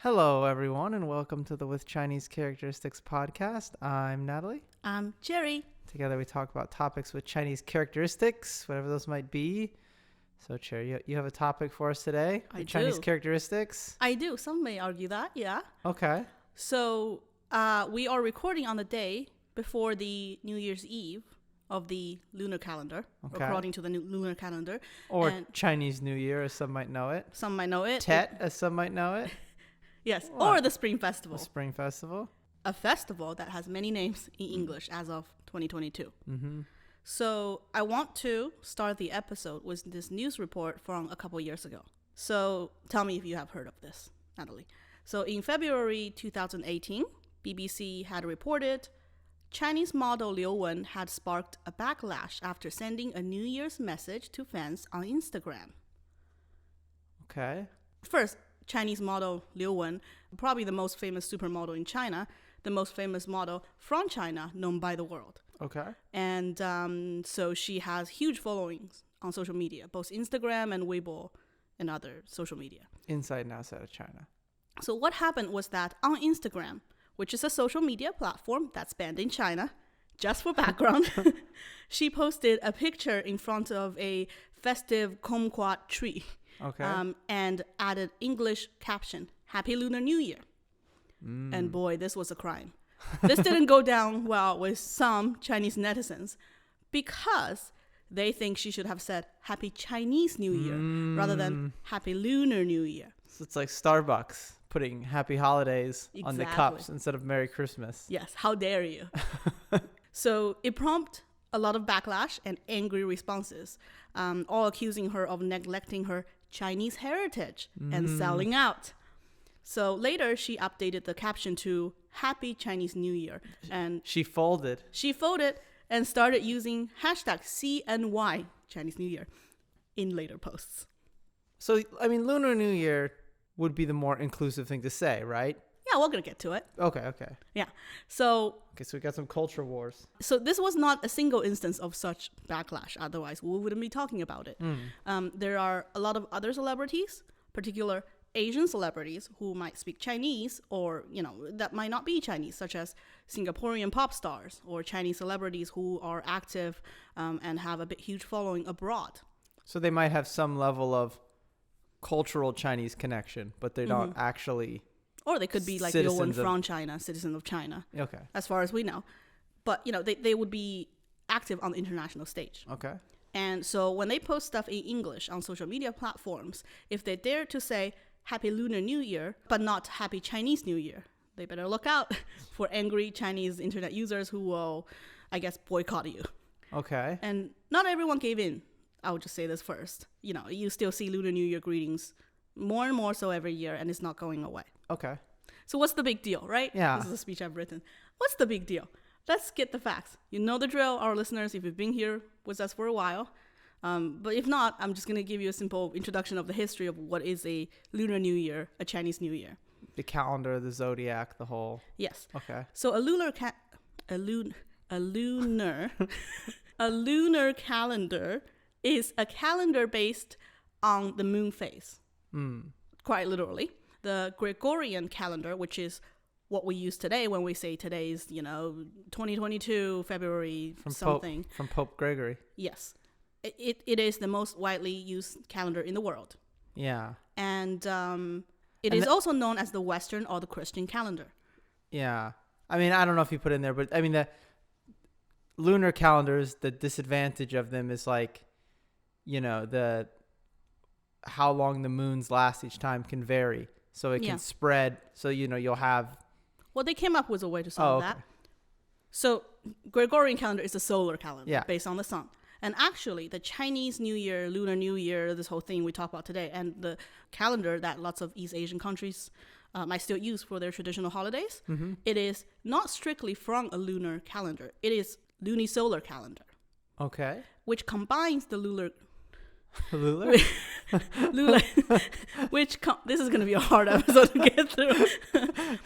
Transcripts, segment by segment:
Hello, everyone, and welcome to the With Chinese Characteristics podcast. I'm Natalie. I'm Jerry. Together we talk about topics with Chinese characteristics, whatever those might be. So, Cherry, you have a topic for us today? I do. Chinese characteristics? I do. Some may argue that, yeah. Okay. So we are recording on the day before the New Year's Eve of the lunar calendar, according to the new lunar calendar. Or Chinese New Year, as some might know it. Some might know it. Tet, as some might know it. Yes, or the Spring Festival. The Spring Festival. A festival that has many names in English as of 2022. Mm-hmm. So I want to start the episode with this news report from a couple years ago. So tell me if you have heard of this, Natalie. So in February 2018, BBC had reported Chinese model Liu Wen had sparked a backlash after sending a New Year's message to fans on Instagram. Okay. First, Chinese model Liu Wen, probably the most famous supermodel in China, the most famous model from China known by the world. Okay. And so she has huge followings on social media, both Instagram and Weibo and other social media. Inside and outside of China. So what happened was that on Instagram, which is a social media platform that's banned in China, just for background, she posted a picture in front of a festive kumquat tree. Okay. And added English caption, Happy Lunar New Year. And boy, this was a crime. This didn't go down well with some Chinese netizens because they think she should have said Happy Chinese New Year rather than Happy Lunar New Year. So it's like Starbucks putting Happy Holidays on the cups Exactly. instead of Merry Christmas. Yes, how dare you? So it prompted a lot of backlash and angry responses, all accusing her of neglecting her Chinese heritage and selling out. So later, she updated the caption to Happy Chinese New Year. And She folded. she folded and started using hashtag CNY, Chinese New Year, in later posts. So, I mean, Lunar New Year would be the more inclusive thing to say, right? Yeah, we're going to get to it. Okay. Yeah. So So we got some culture wars. this was not a single instance of such backlash. Otherwise, we wouldn't be talking about it. There are a lot of other celebrities, particular Asian celebrities who might speak Chinese or, that might not be Chinese, such as Singaporean pop stars or Chinese celebrities who are active and have a huge following abroad. So they might have some level of cultural Chinese connection, but they're not actually... Or they could be like Liu Wen from China, citizen of China, Okay. as far as we know. But, they would be active on the international stage. Okay. And so when they post stuff in English on social media platforms, if they dare to say Happy Lunar New Year, but not Happy Chinese New Year, they better look out for angry Chinese internet users who will, I guess, boycott you. Okay. And not everyone gave in. I would just say this first. You still see Lunar New Year greetings more and more so every year, and it's not going away. Okay. So what's the big deal, right? Yeah. This is a speech I've written. What's the big deal? Let's get the facts. You know the drill, our listeners, if you've been here with us for a while. But if not, I'm just going to give you a simple introduction of the history of what is a Lunar New Year, a Chinese New Year. The calendar, the zodiac, the whole... Yes. Okay. So a lunar calendar is a calendar based on the moon phase. Quite literally. The Gregorian calendar, which is what we use today when we say today's, 2022, February something. From Pope Gregory. Yes. It is the most widely used calendar in the world. Yeah. And it is also known as the Western or the Christian calendar. Yeah. I mean, I don't know if you put in there, but I mean, the lunar calendars, the disadvantage of them is like, the how long the moons last each time can vary. So it can spread. So, you'll have... Well, they came up with a way to solve that. So Gregorian calendar is a solar calendar based on the sun. And actually, the Chinese New Year, Lunar New Year, this whole thing we talk about today, and the calendar that lots of East Asian countries might still use for their traditional holidays, it is not strictly from a lunar calendar. It is lunisolar calendar. Okay. Which combines the Lunar? This is going to be a hard episode to get through.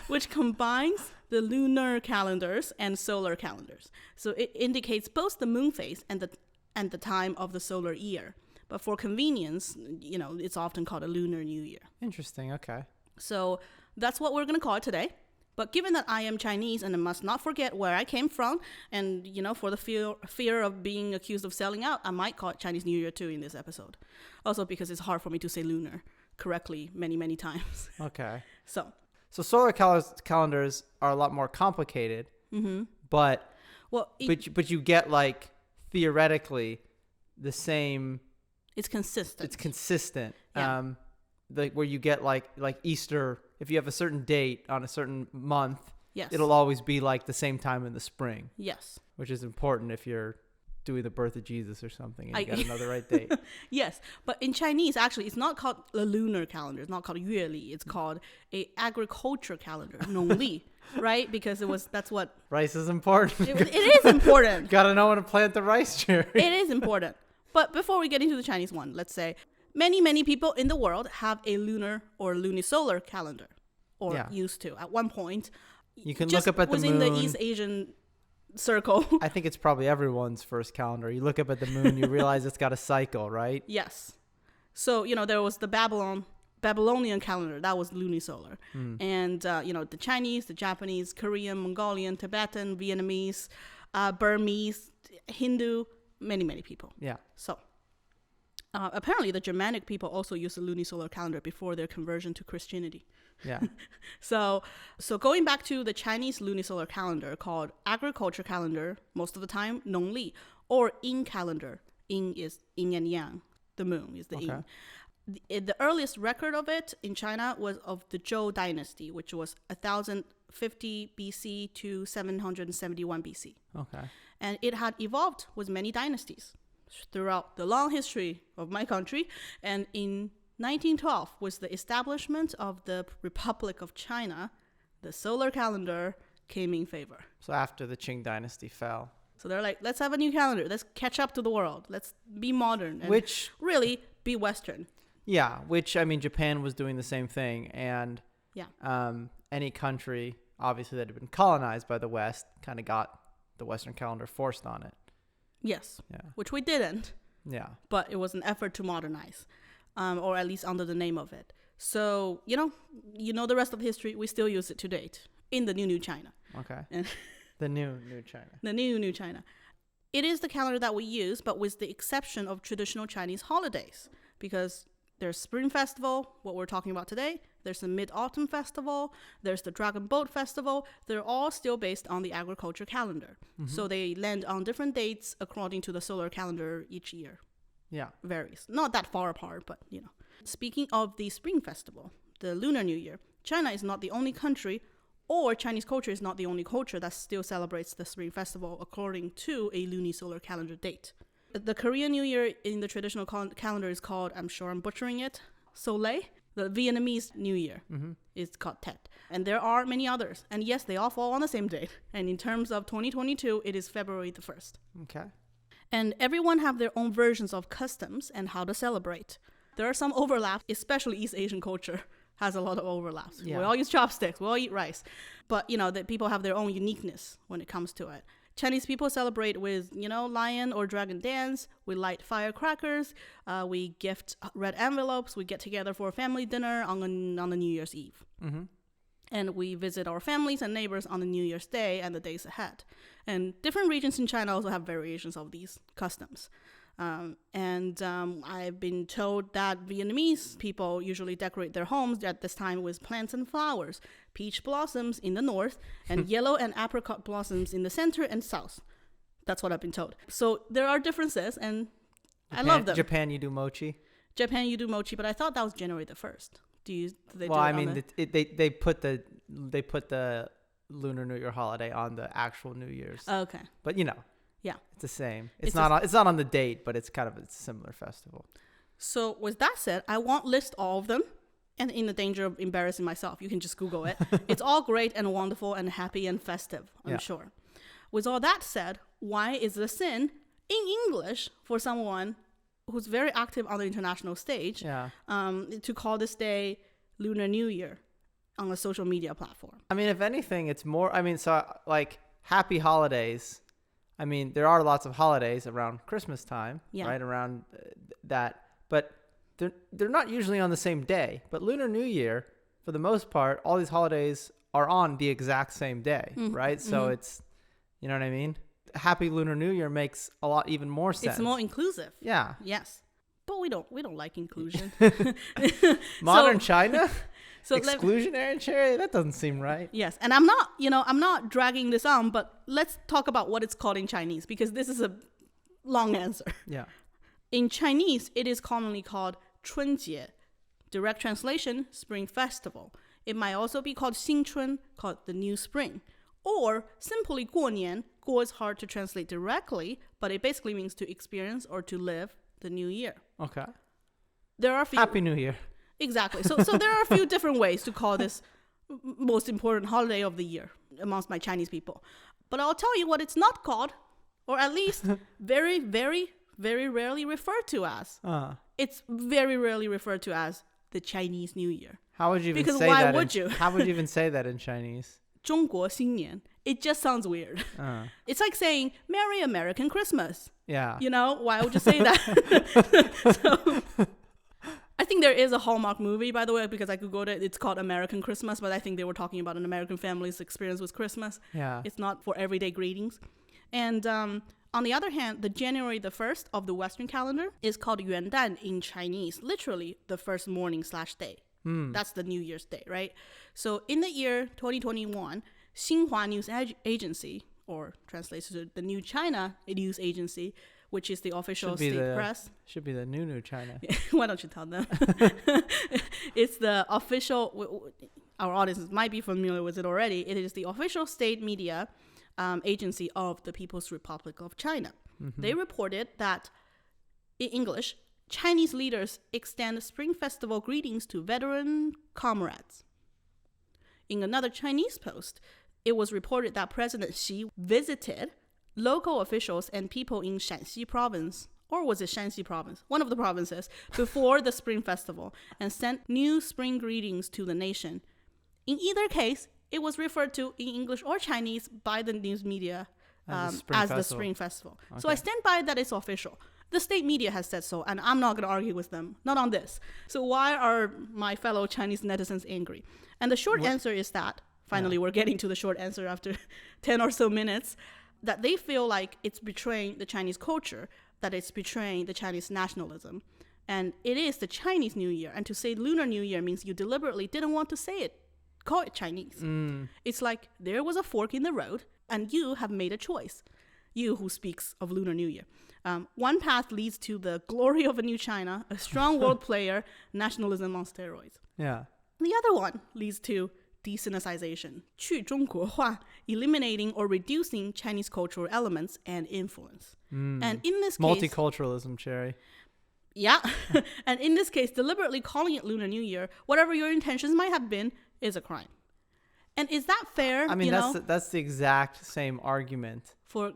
Which combines the lunar calendars and solar calendars. So it indicates both the moon phase and the time of the solar year. But for convenience, it's often called a Lunar New Year. Interesting. Okay. So that's what we're going to call it today. But given that I am Chinese and I must not forget where I came from, and, for the fear of being accused of selling out, I might call it Chinese New Year too in this episode. Also because it's hard for me to say lunar correctly many, many times. Okay. So solar calendars are a lot more complicated, but you get like theoretically the same. It's consistent. It's consistent. Yeah. Where you get like Easter, if you have a certain date on a certain month, yes, it'll always be like the same time in the spring. Yes. Which is important if you're doing the birth of Jesus or something and you got another right date. Yes. But in Chinese, actually, it's not called a lunar calendar. It's not called 月历. It's called a agriculture calendar, 农历, right? Because that's what... Rice is important. It is important. Got to know when to plant the rice cherry. It is important. But before we get into the Chinese one, let's say many, many people in the world have a lunar or lunisolar calendar, or used to at one point. You can look up at the moon. Within the East Asian circle. I think it's probably everyone's first calendar. You look up at the moon, you realize it's got a cycle, right? Yes. So, there was the Babylonian calendar. That was lunisolar. And, the Chinese, the Japanese, Korean, Mongolian, Tibetan, Vietnamese, Burmese, Hindu, many, many people. Yeah. So, apparently the Germanic people also used the lunisolar calendar before their conversion to Christianity. Yeah. So going back to the Chinese lunisolar calendar called agriculture calendar, most of the time, 农历, or yin calendar. Yin is yin and yang. The moon is the yin. The earliest record of it in China was of the Zhou dynasty, which was 1050 BC to 771 BC. Okay. And it had evolved with many dynasties throughout the long history of my country. And in 1912 was the establishment of the Republic of China. The solar calendar came in favor. So after the Qing dynasty fell. So they're like, let's have a new calendar. Let's catch up to the world. Let's be modern. And really be Western. Yeah, which, Japan was doing the same thing. And any country, obviously, that had been colonized by the West kind of got the Western calendar forced on it. Yes. Yeah. Which we didn't. Yeah. But it was an effort to modernize. Or at least under the name of it. So, the rest of history, we still use it to date in the new China. Okay. And the new China. The new China. It is the calendar that we use, but with the exception of traditional Chinese holidays. Because there's Spring Festival, what we're talking about today. There's the Mid-Autumn Festival. There's the Dragon Boat Festival. They're all still based on the agriculture calendar. So they land on different dates according to the solar calendar each year. Yeah. Varies. Not that far apart, but, Speaking of the Spring Festival, the Lunar New Year, China is not the only country, or Chinese culture is not the only culture that still celebrates the Spring Festival according to a lunisolar calendar date. The Korean New Year in the traditional calendar is called, I'm sure I'm butchering it, Soleil. The Vietnamese New Year is called Tet. And there are many others. And yes, they all fall on the same date. And in terms of 2022, it is February the 1st. Okay. And everyone have their own versions of customs and how to celebrate. There are some overlaps, especially East Asian culture has a lot of overlaps. Yeah. We all use chopsticks, we all eat rice. But, that people have their own uniqueness when it comes to it. Chinese people celebrate with, lion or dragon dance. We light firecrackers. We gift red envelopes. We get together for a family dinner on the New Year's Eve. And we visit our families and neighbors on the New Year's Day and the days ahead. And different regions in China also have variations of these customs. I've been told that Vietnamese people usually decorate their homes at this time with plants and flowers, peach blossoms in the north, and yellow and apricot blossoms in the center and south. That's what I've been told. So there are differences, and I love them. Japan, you do mochi? Japan, you do mochi, but I thought that was January the 1st. They put the Lunar New Year holiday on the actual New Year's. Okay. But yeah, it's the same. It's not on the date, but it's kind of a similar festival. So with that said, I won't list all of them, and in the danger of embarrassing myself, you can just Google it. It's all great and wonderful and happy and festive, I'm sure. With all that said, why is it a sin in English for someone who's very active on the international stage to call this day Lunar New Year on a social media platform? If anything, it's more, happy holidays. There are lots of holidays around Christmas time, right? Around that, but they're not usually on the same day. But Lunar New Year, for the most part, all these holidays are on the exact same day, right? So it's, you know what I mean? Happy Lunar New Year makes a lot even more sense. It's more inclusive. Yeah. Yes. But we don't like inclusion. Modern China? So exclusionary, Cherry? That doesn't seem right. Yes. And I'm not dragging this on, but let's talk about what it's called in Chinese, because this is a long answer. Yeah. In Chinese, it is commonly called 春节. Direct translation, Spring Festival. It might also be called 新春, called the new spring. Or simply 过年. 过 is hard to translate directly, but it basically means to experience or to live the new year. Okay. There are Happy New Year. Exactly. So there are a few different ways to call this most important holiday of the year amongst my Chinese people. But I'll tell you what it's not called, or at least very, very, very rarely referred to as. It's very rarely referred to as the Chinese New Year. How would you even say that? How would you even say that in Chinese? 中国新年. It just sounds weird. It's like saying Merry American Christmas. Yeah. You know, why would you say that? So, I think there is a Hallmark movie, by the way, because I Googled it. It's called American Christmas, but I think they were talking about an American family's experience with Christmas. Yeah. It's not for everyday greetings. And on the other hand, the January the 1st of the Western calendar is called 元旦 in Chinese, literally the first morning/day. That's the New Year's Day, right? So in the year 2021, Xinhua News Agency, or translates to the New China News Agency, which is the official state press. Should be the New China. Why don't you tell them? It's the official, our audience might be familiar with it already. It is the official state media agency of the People's Republic of China. They reported that, in English, Chinese leaders extend Spring Festival greetings to veteran comrades. In another Chinese post, it was reported that President Xi visited local officials and people in Shanxi province, or was it Shanxi province? One of the provinces, before the Spring Festival, and sent new spring greetings to the nation. In either case, it was referred to in English or Chinese by the news media as the Spring Festival. Okay. So I stand by that it's official. The state media has said so, and I'm not going to argue with them. Not on this. So why are my fellow Chinese netizens angry? And the short answer is that, finally we're getting to the short answer after 10 or so minutes, that they feel like it's betraying the Chinese culture, that it's betraying the Chinese nationalism. And it is the Chinese New Year. And to say Lunar New Year means you deliberately didn't want to say it. Call it Chinese. It's like there was a fork in the road, and you have made a choice. You who speaks of Lunar New Year. One path leads to the glory of a new China, a strong world player, nationalism on steroids. Yeah. The other one leads to de-Sinicization, 去中国化, eliminating or reducing Chinese cultural elements and influence. And in this case... Multiculturalism, Cherry. Yeah. And in this case, deliberately calling it Lunar New Year, whatever your intentions might have been, is a crime. And is that fair? I mean, that's the exact same argument. For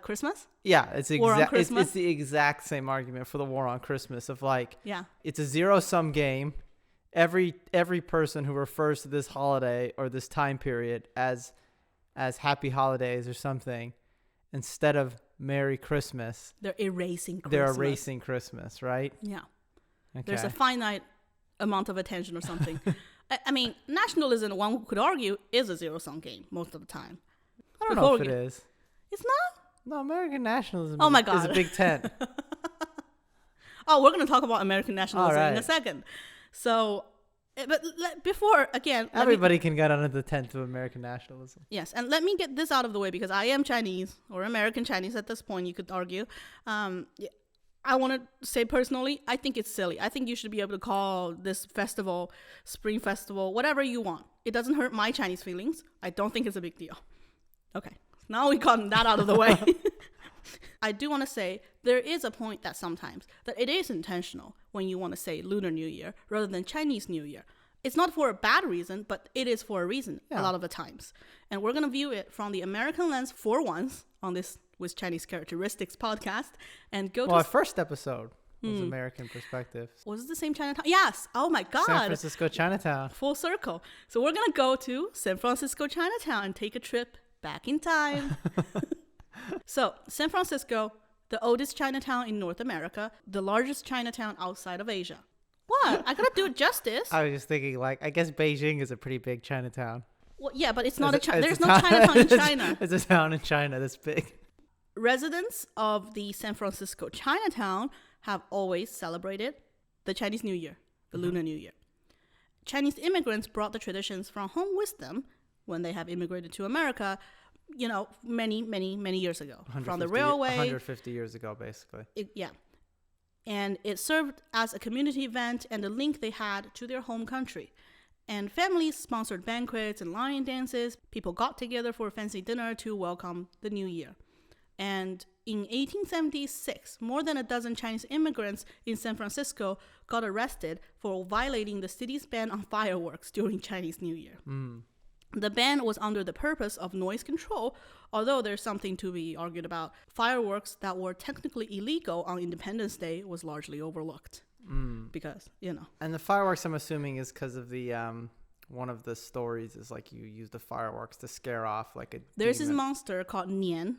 Christmas? Yeah, it's the exact same argument for the war on Christmas of like, it's a zero-sum game. Every person who refers to this holiday or this time period as happy holidays or something, instead of Merry Christmas, they're erasing Christmas, right? Yeah. Okay. There's a finite amount of attention or something. I mean, nationalism, one could argue, is a zero-sum game most of the time. I don't know if it is. It's not? No, American nationalism is a big tent. Oh, we're going to talk about American nationalism in a second. So, but before, again... Everybody can get under the tent of American nationalism. Yes, and let me get this out of the way, because I am Chinese, or American Chinese at this point, you could argue. I want to say personally, I think it's silly. I think you should be able to call this festival, Spring Festival, whatever you want. It doesn't hurt my Chinese feelings. I don't think it's a big deal. Okay, now we got that out of the way. I do want to say there is a point that sometimes that it is intentional when you want to say Lunar New Year rather than Chinese New Year. It's not for a bad reason, but it is for a reason a lot of the times. And we're going to view it from the American lens for once on this With Chinese Characteristics podcast and go to... Well, our first episode was American perspective. Was it the same Chinatown? Yes. Oh my God. San Francisco Chinatown. Full circle. So we're going to go to San Francisco Chinatown and take a trip back in time. So San Francisco, the oldest Chinatown in North America, the largest Chinatown outside of Asia. What? I gotta do it justice. I was just thinking, like, I guess Beijing is a pretty big Chinatown. Well, yeah, but it's not there's no Chinatown in China. It's a town in China that's big. Residents of the San Francisco Chinatown have always celebrated the Chinese New Year, the Lunar New Year. Chinese immigrants brought the traditions from home with them when they have immigrated to America, many, many, many years ago. From the railway. 150 years ago, basically. And it served as a community event and a link they had to their home country. And families sponsored banquets and lion dances. People got together for a fancy dinner to welcome the new year. And in 1876, more than a dozen Chinese immigrants in San Francisco got arrested for violating the city's ban on fireworks during Chinese New Year. The ban was under the purpose of noise control, although there's something to be argued about. Fireworks that were technically illegal on Independence Day was largely overlooked. Because, And the fireworks, I'm assuming, is because of the one of the stories is like you use the fireworks to scare off like a There's demon. this monster called Nian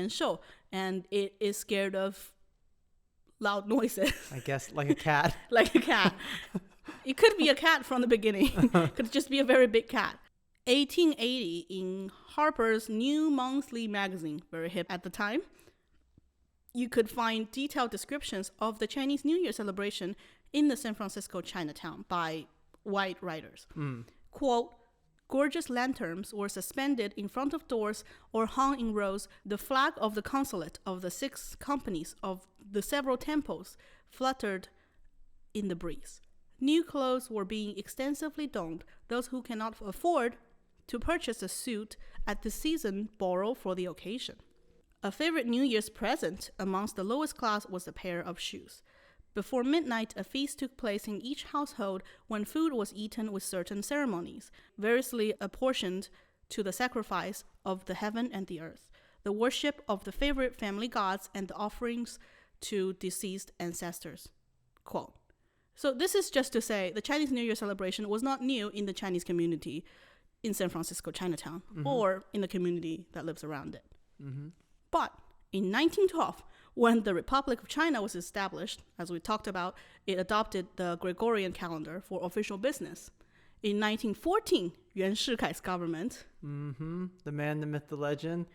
Shou, and it is scared of loud noises. I guess like a cat. Like a cat. It could be a cat from the beginning. Could just be a very big cat. 1880, in Harper's New Monthly magazine, very hip at the time, you could find detailed descriptions of the Chinese New Year celebration in the San Francisco Chinatown by white writers. Quote, gorgeous lanterns were suspended in front of doors or hung in rows. The flag of the consulate of the 6 companies of the several temples fluttered in the breeze. New clothes were being extensively donned. Those who cannot afford to purchase a suit at the season borrow for the occasion. A favorite New Year's present amongst the lowest class was a pair of shoes. Before midnight, a feast took place in each household when food was eaten with certain ceremonies, variously apportioned to the sacrifice of the heaven and the earth, the worship of the favorite family gods, and the offerings to deceased ancestors. Quote. So this is just to say the Chinese New Year celebration was not new in the Chinese community in San Francisco Chinatown or in the community that lives around it. But in 1912, when the Republic of China was established, as we talked about, it adopted the Gregorian calendar for official business. In 1914, Yuan Shikai's government, the man, the myth, the legend,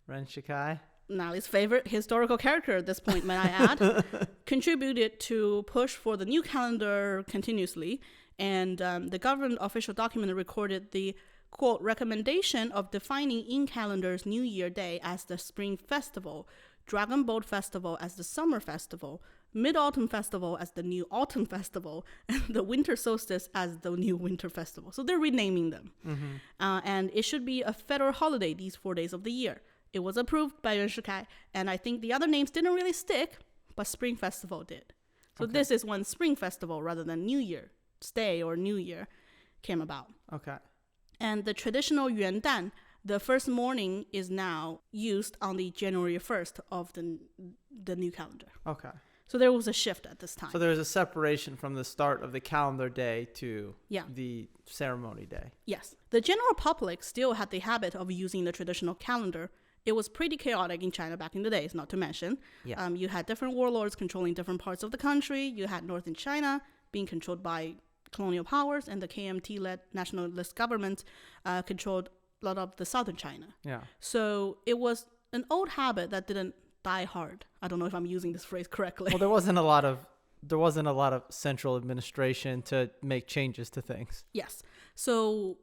Yuan Shikai, Nali's favorite historical character at this point, may I add, contributed to push for the new calendar continuously. And the government official document recorded the, quote, recommendation of defining in calendars New Year Day as the Spring Festival, Dragon Boat Festival as the Summer Festival, Mid-Autumn Festival as the New Autumn Festival, and the Winter Solstice as the New Winter Festival. So they're renaming them. And it should be a federal holiday these 4 days of the year. It was approved by Yuan Shikai, and I think the other names didn't really stick, but Spring Festival did. So this is when Spring Festival rather than New Year's Day or New Year came about. Okay. And the traditional Yuan Dan, the first morning, is now used on the January 1st of the new calendar. Okay. So there was a shift at this time. So there's a separation from the start of the calendar day to the ceremony day. Yes. The general public still had the habit of using the traditional calendar. It was pretty chaotic in China back in the days, not to mention. Yeah. You had different warlords controlling different parts of the country. You had northern China being controlled by colonial powers, and the KMT-led nationalist government controlled a lot of the southern China. Yeah. So it was an old habit that didn't die hard. I don't know if I'm using this phrase correctly. Well, there wasn't a lot of central administration to make changes to things. Yes. So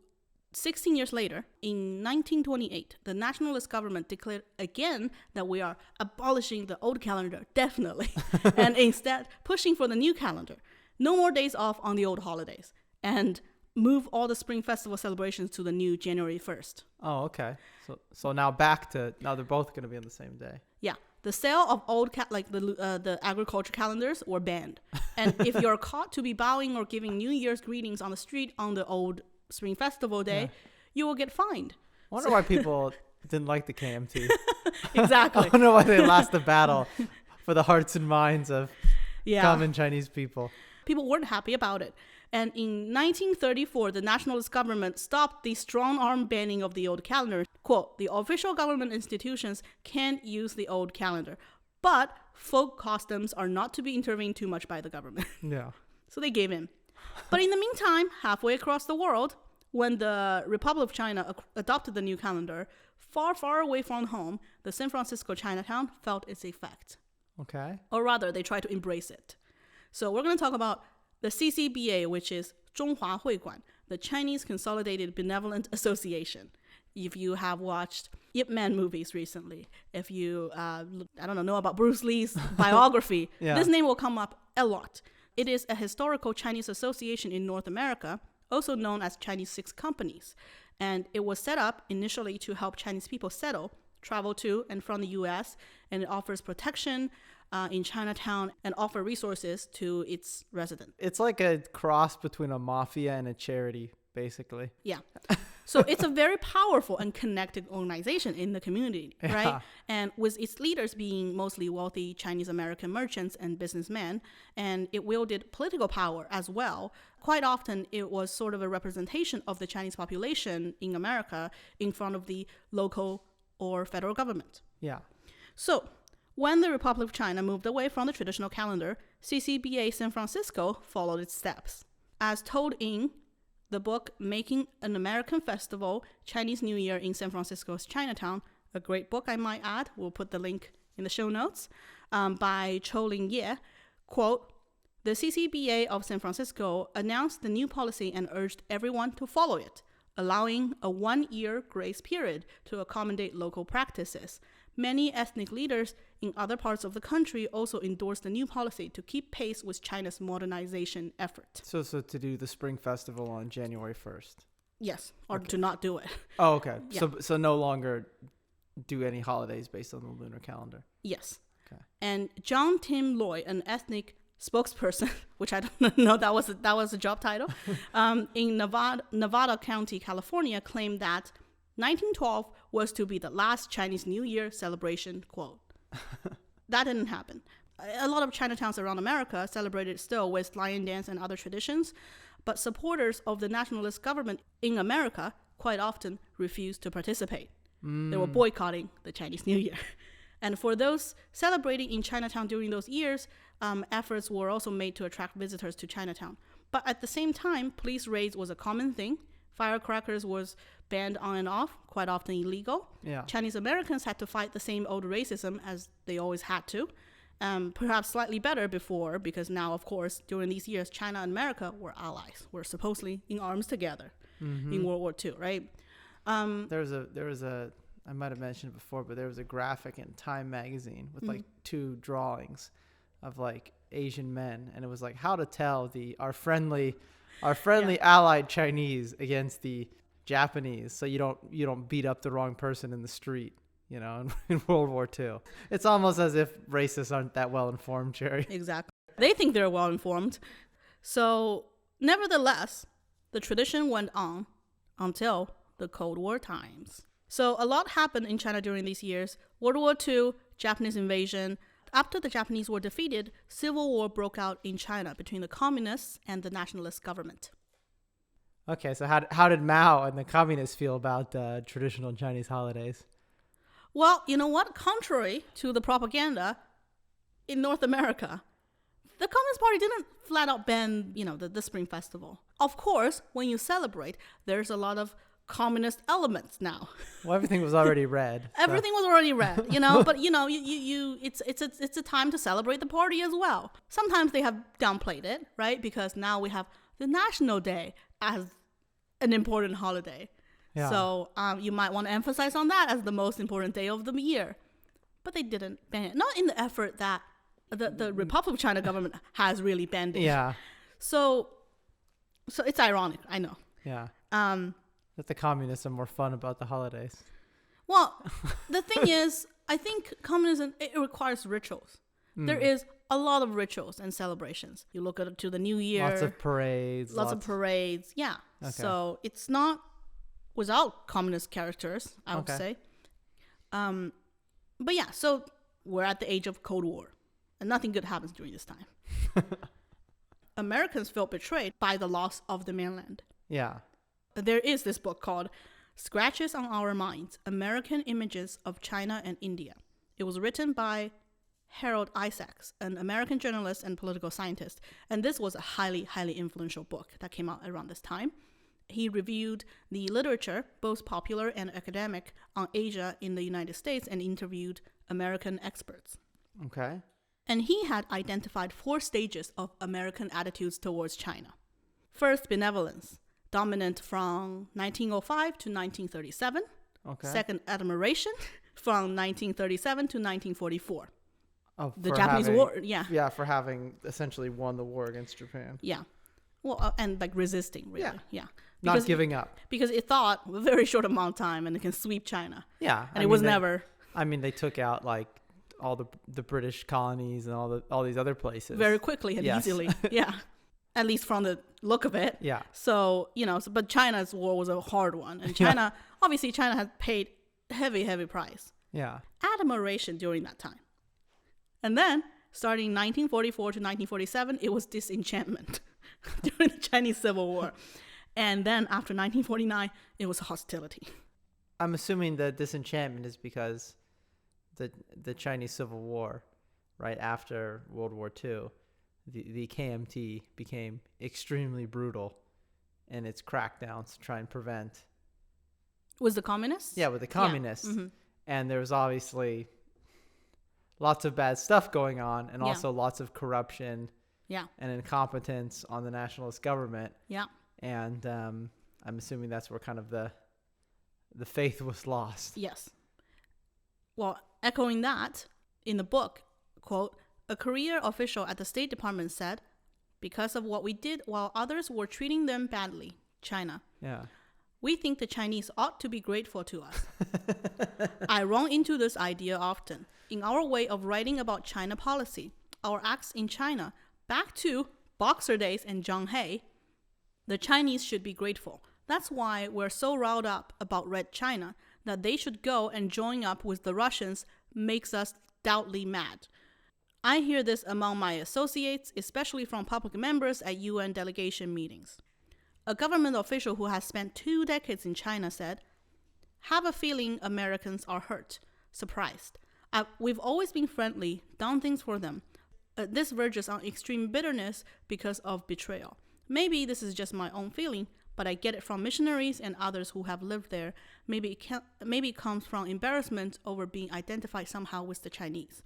16 years later, in 1928, the nationalist government declared again that we are abolishing the old calendar, definitely, and instead pushing for the new calendar. No more days off on the old holidays, and move all the Spring Festival celebrations to the new January 1st. Oh, okay. So now they're both going to be on the same day. Yeah. The sale of old the agriculture calendars were banned. And if you're caught to be bowing or giving New Year's greetings on the street on the old Spring Festival day, you will get fined. I wonder why people didn't like the KMT. Exactly. I wonder why they lost the battle for the hearts and minds of common Chinese people. People weren't happy about it. And in 1934, the nationalist government stopped the strong-arm banning of the old calendar. Quote, the official government institutions can use the old calendar, but folk customs are not to be intervened too much by the government. Yeah. So they gave in. But in the meantime, halfway across the world, when the Republic of China adopted the new calendar, far, far away from home, the San Francisco Chinatown felt its effect. Okay. Or rather, they tried to embrace it. So we're going to talk about the CCBA, which is 中华会馆, the Chinese Consolidated Benevolent Association. If you have watched Ip Man movies recently, if you, know about Bruce Lee's biography, this name will come up a lot. It is a historical Chinese association in North America, also known as Chinese Six Companies. And it was set up initially to help Chinese people settle, travel to and from the U.S., and it offers protection in Chinatown and offer resources to its residents. It's like a cross between a mafia and a charity, basically. Yeah. So it's a very powerful and connected organization in the community, right? Yeah. And with its leaders being mostly wealthy Chinese American merchants and businessmen, and it wielded political power as well. Quite often, it was sort of a representation of the Chinese population in America in front of the local or federal government. Yeah. So when the Republic of China moved away from the traditional calendar, CCBA San Francisco followed its steps. As told in the book Making an American Festival, Chinese New Year in San Francisco's Chinatown, a great book I might add, we'll put the link in the show notes, by Chou-Ling Ye, quote, the CCBA of San Francisco announced the new policy and urged everyone to follow it, allowing a 1-year grace period to accommodate local practices. Many ethnic leaders in other parts of the country also endorsed the new policy to keep pace with China's modernization effort. So to do the Spring Festival on January 1st? Yes, or to not do it. Oh, okay. Yeah. So no longer do any holidays based on the lunar calendar? Yes. Okay. And John Tim Loy, an ethnic spokesperson, which I don't know, that was a job title, in Nevada County, California, claimed that 1912 was to be the last Chinese New Year celebration, quote. That didn't happen. A lot of Chinatowns around America celebrated still with lion dance and other traditions, but supporters of the nationalist government in America quite often refused to participate. They were boycotting the Chinese New Year. And for those celebrating in Chinatown during those years, efforts were also made to attract visitors to Chinatown. But at the same time, police raids was a common thing. Firecrackers was banned on and off, quite often illegal. Yeah. Chinese Americans had to fight the same old racism as they always had to. Perhaps slightly better before, because now, of course, during these years, China and America were allies. We're supposedly in arms together in World War II, right? There was a, I might have mentioned it before, but there was a graphic in Time magazine with like 2 drawings of like Asian men, and it was like how to tell our friendly allied Chinese against the Japanese, so you don't beat up the wrong person in the street, in World War II. It's almost as if racists aren't that well informed, Jerry. Exactly. They think they're well informed. So, nevertheless, the tradition went on until the Cold War times. So a lot happened in China during these years. World War II, Japanese invasion. After the Japanese were defeated, civil war broke out in China between the communists and the nationalist government. Okay, so how did Mao and the communists feel about traditional Chinese holidays? Well, you know what? Contrary to the propaganda in North America, the Communist Party didn't flat out ban, the Spring Festival. Of course, when you celebrate, there's a lot of communist elements now. Well, everything was already red. Everything was already red, but it's a time to celebrate the party as well. Sometimes they have downplayed it, right? Because now we have the National Day as an important holiday. Yeah. So you might want to emphasize on that as the most important day of the year. But they didn't ban it. Not in the effort that the Republic of China government has really banned it. Yeah. So it's ironic, I know. Yeah. That the communists are more fun about the holidays. Well, the thing is, I think communism, it requires rituals. There is a lot of rituals and celebrations. You look to the New Year. Lots of parades. Lots of parades. Yeah. Okay. So it's not without communist characters, I would say. But yeah, so we're at the age of Cold War. And nothing good happens during this time. Americans felt betrayed by the loss of the mainland. Yeah. There is this book called Scratches on Our Minds, American Images of China and India. It was written by Harold Isaacs, an American journalist and political scientist. And this was a highly, highly influential book that came out around this time. He reviewed the literature, both popular and academic, on Asia in the United States and interviewed American experts. Okay. And he had identified 4 stages of American attitudes towards China. First, benevolence, dominant from 1905 to 1937. Okay. Second, admiration from 1937 to 1944. Oh, the Japanese War, yeah. Yeah, for having essentially won the war against Japan. Yeah. Well, and like resisting, really. Yeah. Because, not giving up. Because it thought a very short amount of time and it can sweep China. Yeah. And it was never. I mean, they took out like all the British colonies and all these other places. Very quickly and easily. Yeah. At least from the look of it. Yeah. So, but China's war was a hard one. And China, obviously China had paid heavy, heavy price. Yeah. Admiration during that time. And then, starting 1944 to 1947, it was disenchantment during the Chinese Civil War. And then after 1949, it was hostility. I'm assuming the disenchantment is because the Chinese Civil War, right after World War II, the KMT became extremely brutal in its crackdowns to try and prevent. Was the communists? Yeah, with the communists. Yeah. Mm-hmm. And there was obviously lots of bad stuff going on and also lots of corruption and incompetence on the nationalist government. Yeah. And I'm assuming that's where kind of the faith was lost. Yes. Well, echoing that, in the book, quote, a career official at the State Department said, because of what we did while others were treating them badly, China. Yeah. We think the Chinese ought to be grateful to us. I run into this idea often. In our way of writing about China policy, our acts in China, back to Boxer days and Zhang He, the Chinese should be grateful. That's why we're so riled up about Red China, that they should go and join up with the Russians makes us doubly mad. I hear this among my associates, especially from public members at UN delegation meetings. A government official who has spent 2 decades in China said, have a feeling Americans are hurt, surprised. We've always been friendly, done things for them. This verges on extreme bitterness because of betrayal. Maybe this is just my own feeling, but I get it from missionaries and others who have lived there. Maybe it comes from embarrassment over being identified somehow with the Chinese.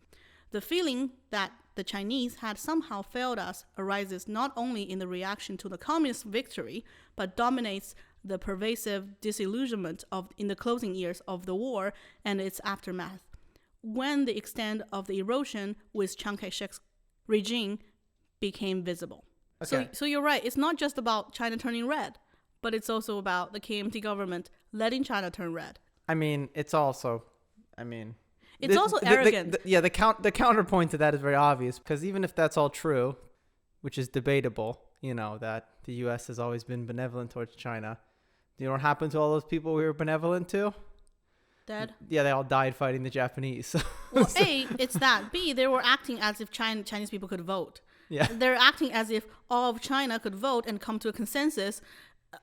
The feeling that the Chinese had somehow failed us arises not only in the reaction to the communist victory, but dominates the pervasive disillusionment in the closing years of the war and its aftermath, when the extent of the erosion with Chiang Kai-shek's regime became visible. Okay. So you're right. It's not just about China turning red, but it's also about the KMT government letting China turn red. It's also arrogant. The counterpoint to that is very obvious, because even if that's all true, which is debatable, that the U.S. has always been benevolent towards China. Do you know what happened to all those people we were benevolent to? Dead? Yeah, they all died fighting the Japanese. Well, A, it's that. B, they were acting as if Chinese people could vote. Yeah. They're acting as if all of China could vote and come to a consensus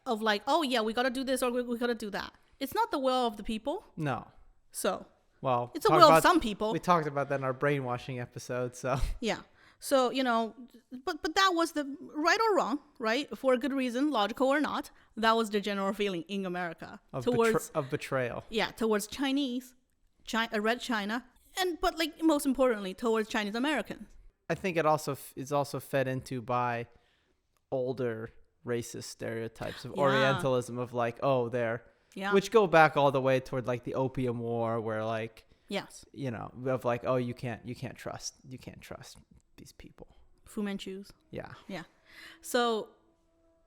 of like, oh yeah, we got to do this or we got to do that. It's not the will of the people. No. So. Well, it's the will of some people. We talked about that in our brainwashing episode, so. Yeah. So, but that was the right or wrong, right? For a good reason, logical or not, that was the general feeling in America of betrayal. Yeah, towards Red China, but like most importantly, towards Chinese Americans. I think it's also fed into by older racist stereotypes of Orientalism of like, oh, which go back all the way toward like the Opium War, where like, yes, of like, oh, you can't trust these people. Fu Manchus. Yeah. Yeah. So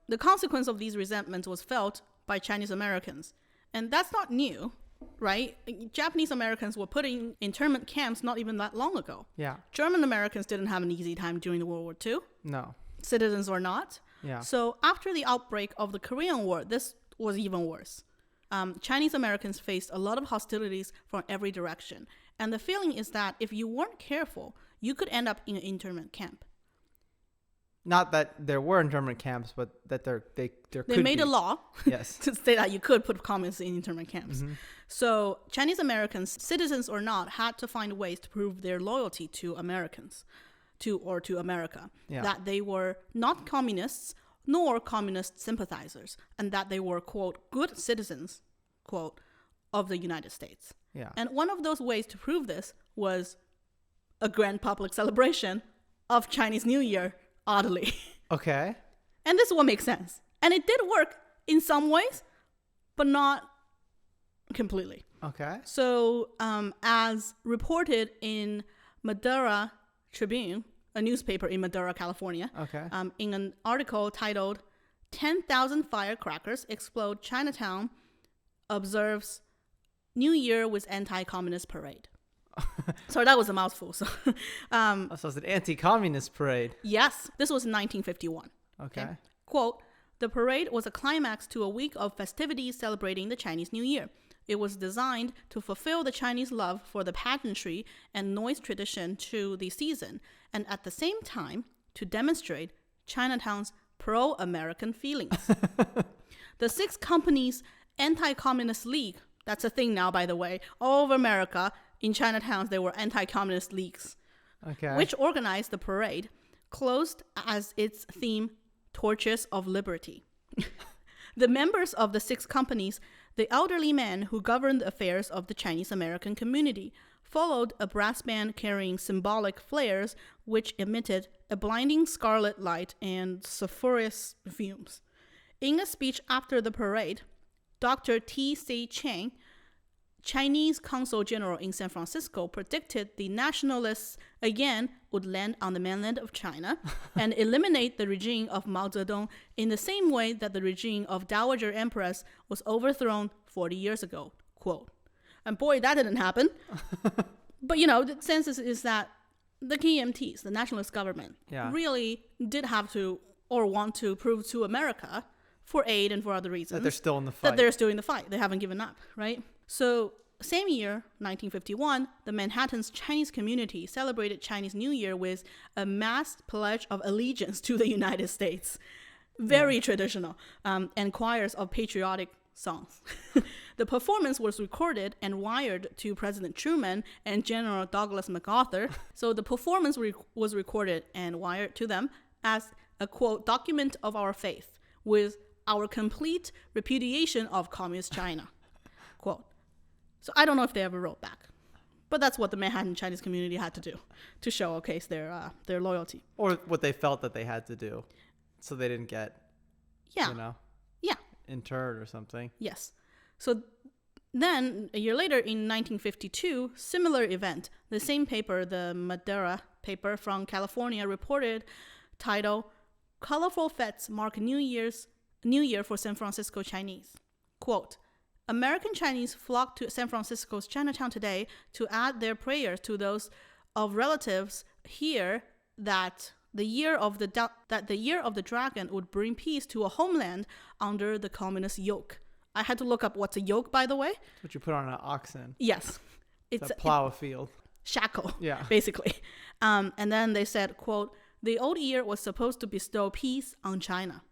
the consequence of these resentments was felt by Chinese Americans. And that's not new, right? Japanese Americans were put in internment camps not even that long ago. Yeah. German Americans didn't have an easy time during the World War II. No. Citizens or not. Yeah. So after the outbreak of the Korean War, this was even worse. Chinese Americans faced a lot of hostilities from every direction. And the feeling is that if you weren't careful, you could end up in an internment camp. Not that there were internment camps, but that there could be. They made a law yes. to say that you could put communists in internment camps. Mm-hmm. So Chinese Americans, citizens or not, had to find ways to prove their loyalty to Americans, to America. Yeah. That they were not communists nor communist sympathizers, and that they were, quote, good citizens, quote, of the United States. Yeah. And one of those ways to prove this was a grand public celebration of Chinese New Year, oddly. Okay. And this is what makes sense. And it did work in some ways, but not completely. Okay. So as reported in Madera Tribune, a newspaper in Madera, California, okay. In an article titled 10,000 Firecrackers Explode Chinatown Observes New Year with Anti-Communist Parade. Sorry, that was a mouthful. So, so it's an anti-communist parade. Yes, this was in 1951. Okay. Quote, the parade was a climax to a week of festivities celebrating the Chinese New Year. It was designed to fulfill the Chinese love for the pageantry and noise tradition to the season, and at the same time, to demonstrate Chinatown's pro-American feelings. The 6 companies' anti-communist league, that's a thing now, by the way, all over America, in Chinatowns, there were anti-communist leagues, okay. which organized the parade, closed as its theme, Torches of Liberty. The members of the 6 companies, the elderly men who governed the affairs of the Chinese American community, followed a brass band carrying symbolic flares which emitted a blinding scarlet light and sulfurous fumes. In a speech after the parade, Dr. T.C. Chang, Chinese consul general in San Francisco, predicted the nationalists again would land on the mainland of China and eliminate the regime of Mao Zedong in the same way that the regime of Dowager Empress was overthrown 40 years ago. Quote. And boy, that didn't happen. But, the sense is that the KMTs, the nationalist government, really did have to or want to prove to America for aid and for other reasons. That they're still in the fight. That they're still in the fight. They haven't given up, right? So, same year, 1951, the Manhattan's Chinese community celebrated Chinese New Year with a mass pledge of allegiance to the United States. Very traditional, and choirs of patriotic songs. The performance was recorded and wired to President Truman and General Douglas MacArthur. So the performance was recorded and wired to them as a, quote, document of our faith with our complete repudiation of communist China, quote. So I don't know if they ever wrote back, but that's what the Manhattan Chinese community had to do to showcase their loyalty. Or what they felt that they had to do so they didn't get, interred or something. Yes. So then, a year later, in 1952, similar event, the same paper, the Madera paper from California, reported title, Colorful Fetes Mark New Year for San Francisco Chinese. Quote, American Chinese flock to San Francisco's Chinatown today to add their prayers to those of relatives here that the year of the dragon would bring peace to a homeland under the communist yoke. I had to look up what's a yoke, by the way. What you put on an oxen. Yes. It's a plow a field. Shackle, yeah, basically. And then they said, quote, the old year was supposed to bestow peace on China.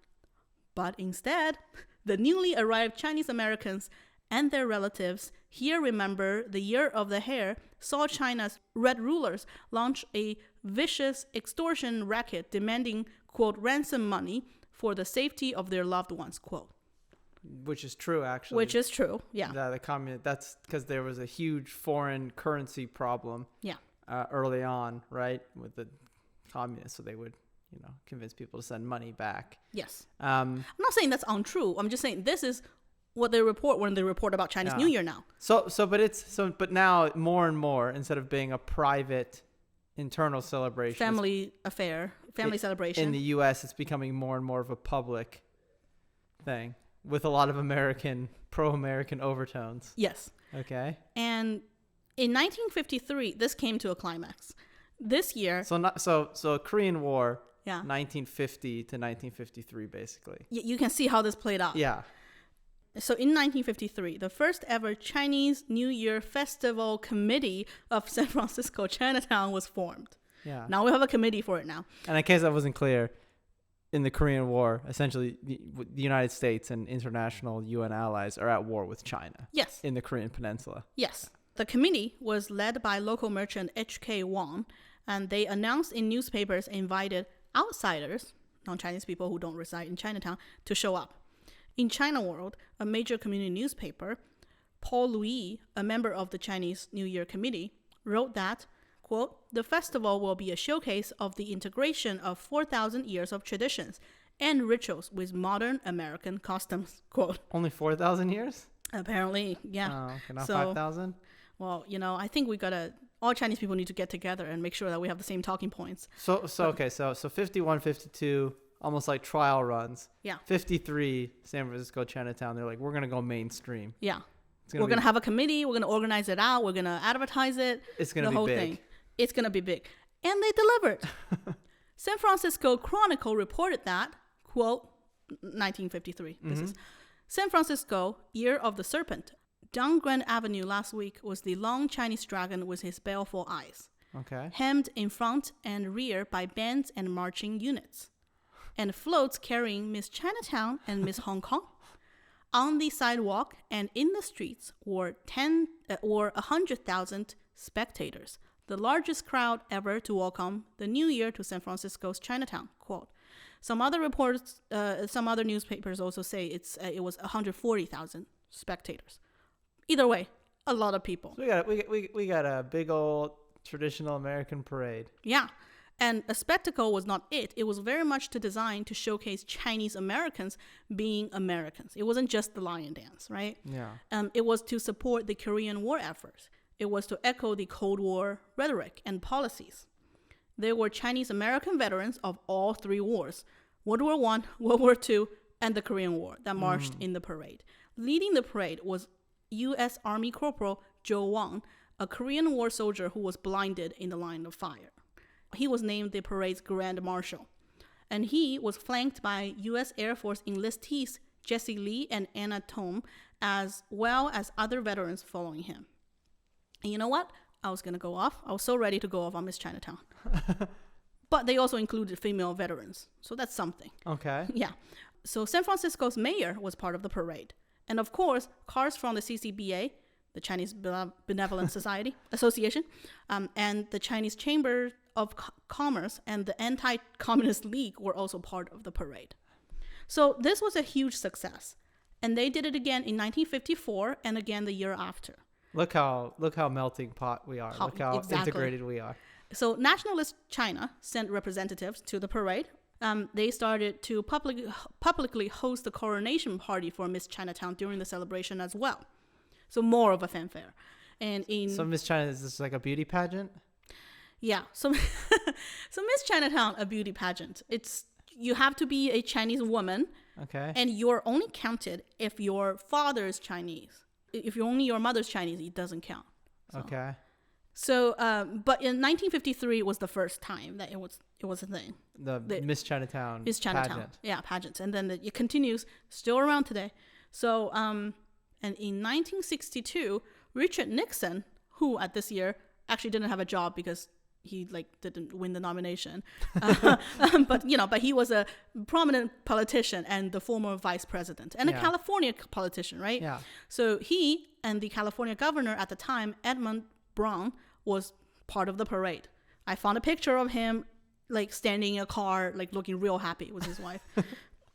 But instead, the newly arrived Chinese Americans and their relatives here remember the year of the hare saw China's red rulers launch a vicious extortion racket demanding, quote, ransom money for the safety of their loved ones, quote. Which is true, actually. Which is true, yeah. That's because there was a huge foreign currency problem. Yeah. Early on, right, with the communists, so they would, convince people to send money back. Yes. I'm not saying that's untrue. I'm just saying this is what they report when they report about Chinese New Year now. But now more and more, instead of being a private internal celebration, family celebration in the U.S., it's becoming more and more of a public thing with a lot of pro-American overtones. Yes. Okay. And in 1953, this came to a climax. This year. So Korean War. Yeah. 1950 to 1953, basically. You can see how this played out. Yeah. So in 1953, the first ever Chinese New Year Festival Committee of San Francisco Chinatown was formed. Yeah. Now we have a committee for it now. And in case that wasn't clear, in the Korean War, essentially the United States and international UN allies are at war with China. Yes. In the Korean Peninsula. Yes. The committee was led by local merchant H.K. Wang, and they announced in newspapers and invited outsiders, non-Chinese people who don't reside in Chinatown, to show up. In China World, a major community newspaper, Paul Louis, a member of the Chinese New Year Committee, wrote that, quote, the festival will be a showcase of the integration of 4,000 years of traditions and rituals with modern American customs, quote. Only 4,000 years? Apparently, yeah. Oh, okay, not 5,000? Well, I think all Chinese people need to get together and make sure that we have the same talking points. So 51, 52, almost like trial runs. Yeah. 53, San Francisco Chinatown. They're like, we're going to go mainstream. Yeah. We're going to have a committee. We're going to organize it out. We're going to advertise it. It's going to be big. Thing. It's going to be big. And they delivered. San Francisco Chronicle reported that, quote, 1953. This is San Francisco, Year of the Serpent. Down Grand Avenue last week was the long Chinese dragon with his baleful eyes. Okay. Hemmed in front and rear by bands and marching units. And floats carrying Miss Chinatown and Miss Hong Kong. On the sidewalk and in the streets were 100,000 spectators, the largest crowd ever to welcome the New Year to San Francisco's Chinatown. Quote. Some other newspapers also say it was 140,000 spectators. Either way, a lot of people. So we got a big old traditional American parade. Yeah. And a spectacle was not it. It was very much designed to showcase Chinese Americans being Americans. It wasn't just the lion dance, right? Yeah. It was to support the Korean War efforts. It was to echo the Cold War rhetoric and policies. There were Chinese American veterans of all three wars, World War I, World War II, and the Korean War, that marched in the parade. Leading the parade was U.S. Army Corporal Joe Wang, a Korean War soldier who was blinded in the line of fire. He was named the parade's Grand Marshal. And he was flanked by U.S. Air Force enlistees Jesse Lee and Anna Tom, as well as other veterans following him. And you know what? I was going to go off. I was so ready to go off on Miss Chinatown. But they also included female veterans. So that's something. Okay. Yeah. So San Francisco's mayor was part of the parade. And of course, cars from the CCBA, the Chinese Benevolent Society Association, and the Chinese Chamber of Commerce and the Anti-Communist League were also part of the parade. So this was a huge success. And they did it again in 1954 and again the year after. Look how melting pot we are. Look how integrated we are. So nationalist China sent representatives to the parade. They started to publicly host the coronation party for Miss Chinatown during the celebration as well. So more of a fanfare. So Miss China, is this like a beauty pageant? Yeah. So Miss Chinatown, a beauty pageant. You have to be a Chinese woman. Okay. And you're only counted if your father is Chinese. If only your mother's Chinese, it doesn't count. So. Okay. So, but in 1953 was the first time that it was a thing. The Miss Chinatown. Miss Chinatown. Pageant. Yeah, pageants, and then it continues, still around today. So, and in 1962, Richard Nixon, who at this year actually didn't have a job because he didn't win the nomination, but he was a prominent politician and the former vice president and a California politician, right? Yeah. So he and the California governor at the time, Edmund Brown, was part of the parade. I found a picture of him standing in a car, looking real happy with his wife,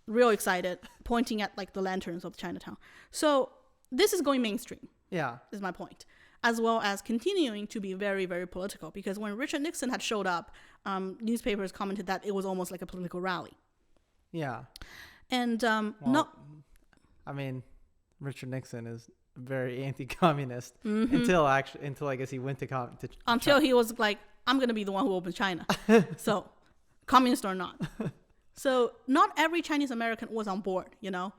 real excited, pointing at the lanterns of Chinatown. So this is going mainstream. Yeah, is my point. As well as continuing to be very, very political, because when Richard Nixon had showed up, newspapers commented that it was almost like a political rally. Yeah. And Richard Nixon is very anti-communist until I guess he went to until he was like, I'm going to be the one who opens China. So, communist or not. So, not every Chinese American was on board, Yeah.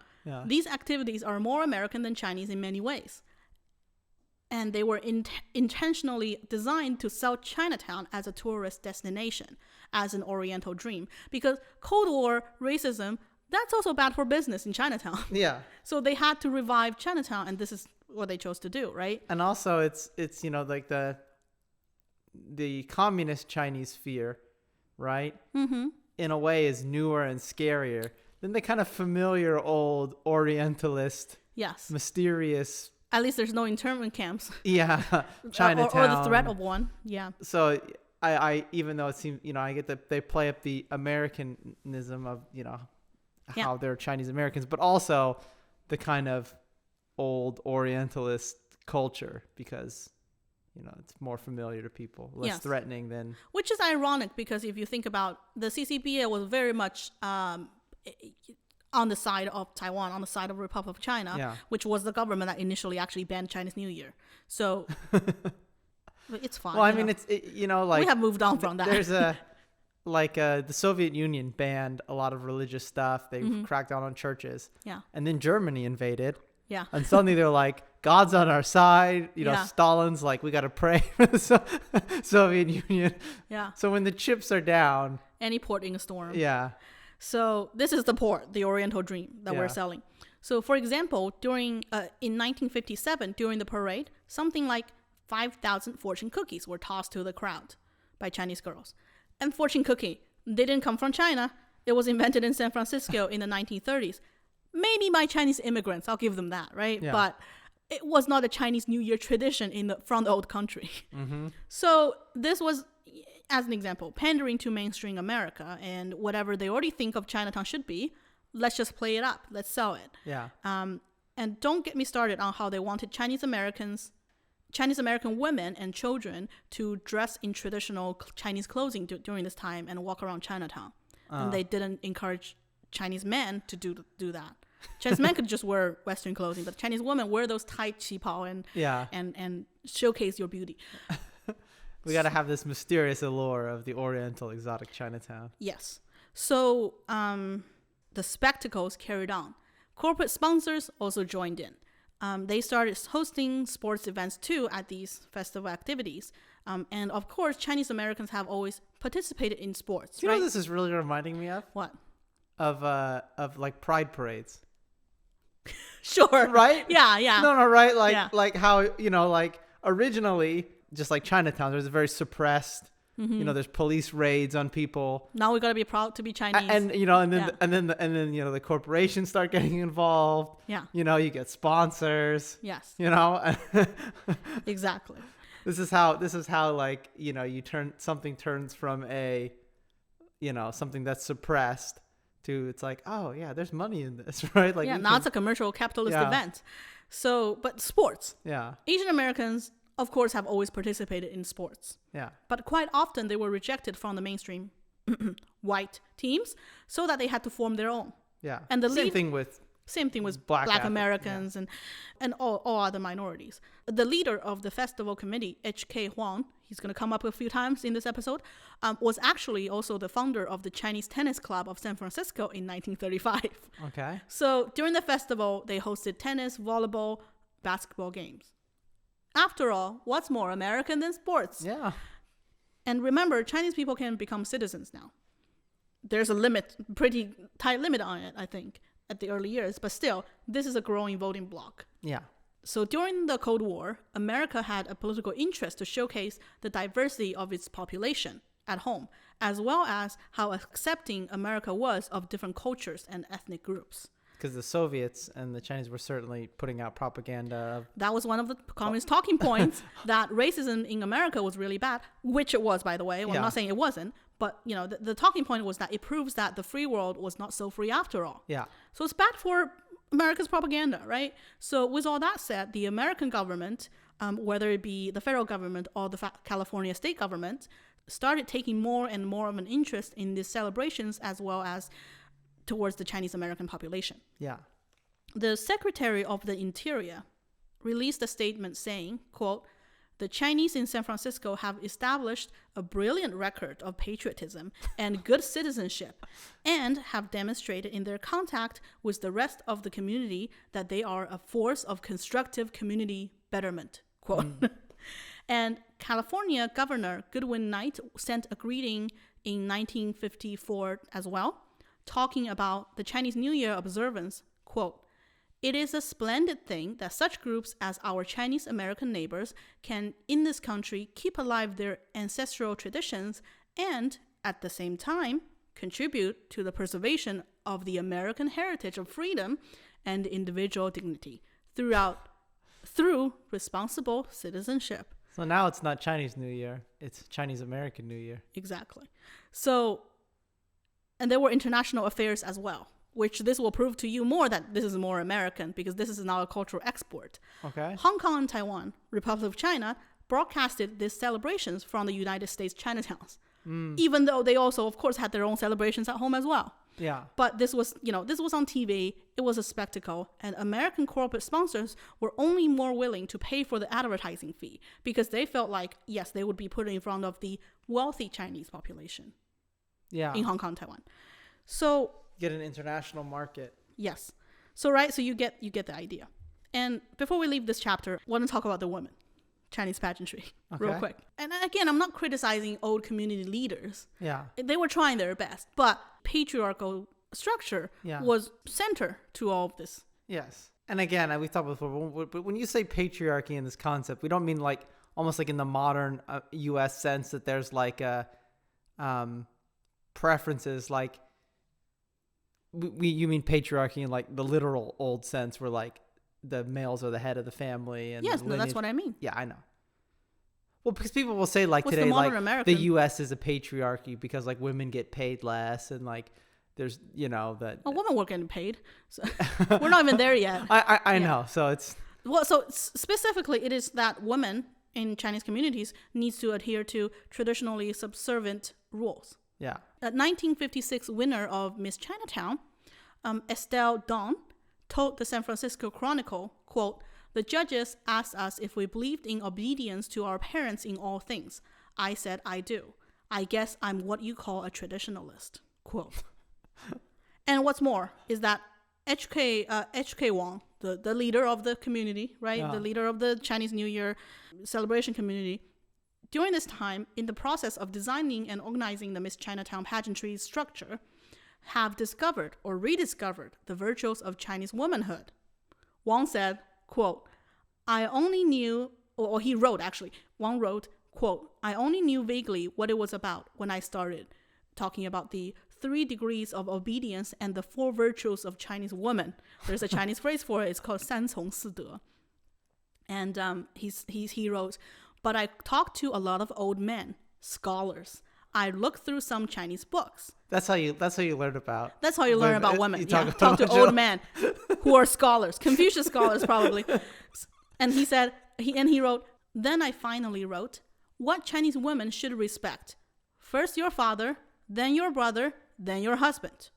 These activities are more American than Chinese in many ways. And they were intentionally designed to sell Chinatown as a tourist destination, as an Oriental dream. Because Cold War racism, that's also bad for business in Chinatown. Yeah. So they had to revive Chinatown, and this is what they chose to do, right? And also, it's the communist Chinese fear, right? Mm-hmm. in a way is newer and scarier than the kind of familiar old Orientalist, yes, mysterious. At least there's no internment camps. Yeah, Chinatown. Or the threat of one. Yeah. So I even though it seems, I get that they play up the Americanism of, how they're Chinese Americans, but also the kind of old Orientalist culture because, it's more familiar to people, less threatening than. Which is ironic because if you think about the CCPA was very much on the side of Taiwan, on the side of the Republic of China, which was the government that initially actually banned Chinese New Year. So it's fine. Well, I mean, like we have moved on from that. There's the Soviet Union banned a lot of religious stuff. They cracked down on churches. Yeah. And then Germany invaded. Yeah. And suddenly they're like, God's on our side. Stalin's like, we got to pray for the Soviet Union. Yeah. So when the chips are down. Any port in a storm. Yeah. So this is the port, the Oriental Dream that we're selling. So for example, in 1957, during the parade, something like 5,000 fortune cookies were tossed to the crowd by Chinese girls. And fortune cookie, they didn't come from China. It was invented in San Francisco in the 1930s. Maybe by Chinese immigrants, I'll give them that, right? Yeah. But it was not a Chinese New Year tradition from the old country. Mm-hmm. So this was, as an example, pandering to mainstream America and whatever they already think of Chinatown should be. Let's just play it up. Let's sell it. Yeah. And don't get me started on how they wanted Chinese American women and children to dress in traditional Chinese clothing during this time and walk around Chinatown. And they didn't encourage Chinese men to do that. Chinese men could just wear Western clothing, but Chinese women wear those tight qipao and showcase your beauty. We got to have this mysterious allure of the Oriental exotic Chinatown. Yes. So the spectacles carried on. Corporate sponsors also joined in. They started hosting sports events too at these festival activities. And of course, Chinese Americans have always participated in sports. You know what this is really reminding me of? What? Of like pride parades. Sure. Right? Yeah. No, right? Like how, like originally, just like Chinatown, there's a very suppressed, there's police raids on people. Now we got to be proud to be Chinese. And then the corporations start getting involved. Yeah. You get sponsors. Yes. Exactly. This is how like, something turns from a, something that's suppressed to it's like, oh yeah, there's money in this, right? Like now it's a commercial capitalist event. So, but sports. Yeah. Asian Americans, of course, have always participated in sports. Yeah. But quite often they were rejected from the mainstream white teams so that they had to form their own. Yeah. And the same thing with Black Americans and all other minorities. The leader of the festival committee, H.K. Huang, he's going to come up a few times in this episode, was actually also the founder of the Chinese Tennis Club of San Francisco in 1935. Okay. So during the festival, they hosted tennis, volleyball, basketball games. After all, what's more American than sports? Yeah. And remember, Chinese people can become citizens now. There's a pretty tight limit on it, I think, at the early years, but still, this is a growing voting bloc. Yeah. So during the Cold War, America had a political interest to showcase the diversity of its population at home, as well as how accepting America was of different cultures and ethnic groups. Because the Soviets and the Chinese were certainly putting out propaganda. That was one of the communist talking points, that racism in America was really bad, which it was, by the way. Well, I'm not saying it wasn't, but the talking point was that it proves that the free world was not so free after all. Yeah. So it's bad for America's propaganda, right? So with all that said, the American government, whether it be the federal government or the California state government, started taking more and more of an interest in these celebrations as well as towards the Chinese American population. Yeah. The Secretary of the Interior released a statement saying, quote, "The Chinese in San Francisco have established a brilliant record of patriotism and good citizenship and have demonstrated in their contact with the rest of the community that they are a force of constructive community betterment," quote. And California Governor Goodwin Knight sent a greeting in 1954 as well, talking about the Chinese New Year observance, quote, "It is a splendid thing that such groups as our Chinese American neighbors can, in this country, keep alive their ancestral traditions and, at the same time, contribute to the preservation of the American heritage of freedom and individual dignity through responsible citizenship. So now it's not Chinese New Year, it's Chinese American New Year. Exactly. So, and there were international affairs as well, which this will prove to you more that this is more American because this is now a cultural export. Okay. Hong Kong and Taiwan, Republic of China, broadcasted these celebrations from the United States Chinatowns, even though they also, of course, had their own celebrations at home as well. Yeah. But this was on TV. It was a spectacle, and American corporate sponsors were only more willing to pay for the advertising fee because they felt like, yes, they would be put in front of the wealthy Chinese population. Yeah. In Hong Kong, Taiwan. So get an international market. Yes. So you get the idea. And before we leave this chapter, I want to talk about the women. Chinese pageantry, real quick. And again, I'm not criticizing old community leaders. Yeah. They were trying their best, but patriarchal structure was center to all of this. Yes. And again, we talked before, but when you say patriarchy in this concept, we don't mean like almost like in the modern U.S. sense that there's like preferences, like you mean patriarchy in like the literal old sense where like the males are the head of the family. And yes, no, that's what I mean. Yeah, I know. Well, because people will say like What's today, like American? the U.S. is a patriarchy because like women get paid less and like there's, that. Well, women were getting paid. So we're not even there yet. I know. So it's. Well, so specifically it is that women in Chinese communities needs to adhere to traditionally subservient rules. Yeah. A 1956 winner of Miss Chinatown, Estelle Dawn, told the San Francisco Chronicle, quote, "The judges asked us if we believed in obedience to our parents in all things. I said I do. I guess I'm what you call a traditionalist," quote. And what's more is that HK Wang, the leader of the community, right? Yeah. The leader of the Chinese New Year celebration community, during this time, in the process of designing and organizing the Miss Chinatown pageantry structure, have discovered or rediscovered the virtues of Chinese womanhood. Wang said, quote, "I only knew," or he wrote actually, Wang wrote, quote, "I only knew vaguely what it was about when I started talking about the 3 degrees of obedience and the 4 virtues of Chinese woman." There's a Chinese phrase for it. It's called 三从四德. And he wrote, "But I talked to a lot of old men, scholars. I looked through some Chinese books." That's how you learn about. That's how you learn about women. You talk to old men who are scholars, Confucius scholars probably. And he said, he wrote, "Then I finally wrote what Chinese women should respect. First your father, then your brother, then your husband."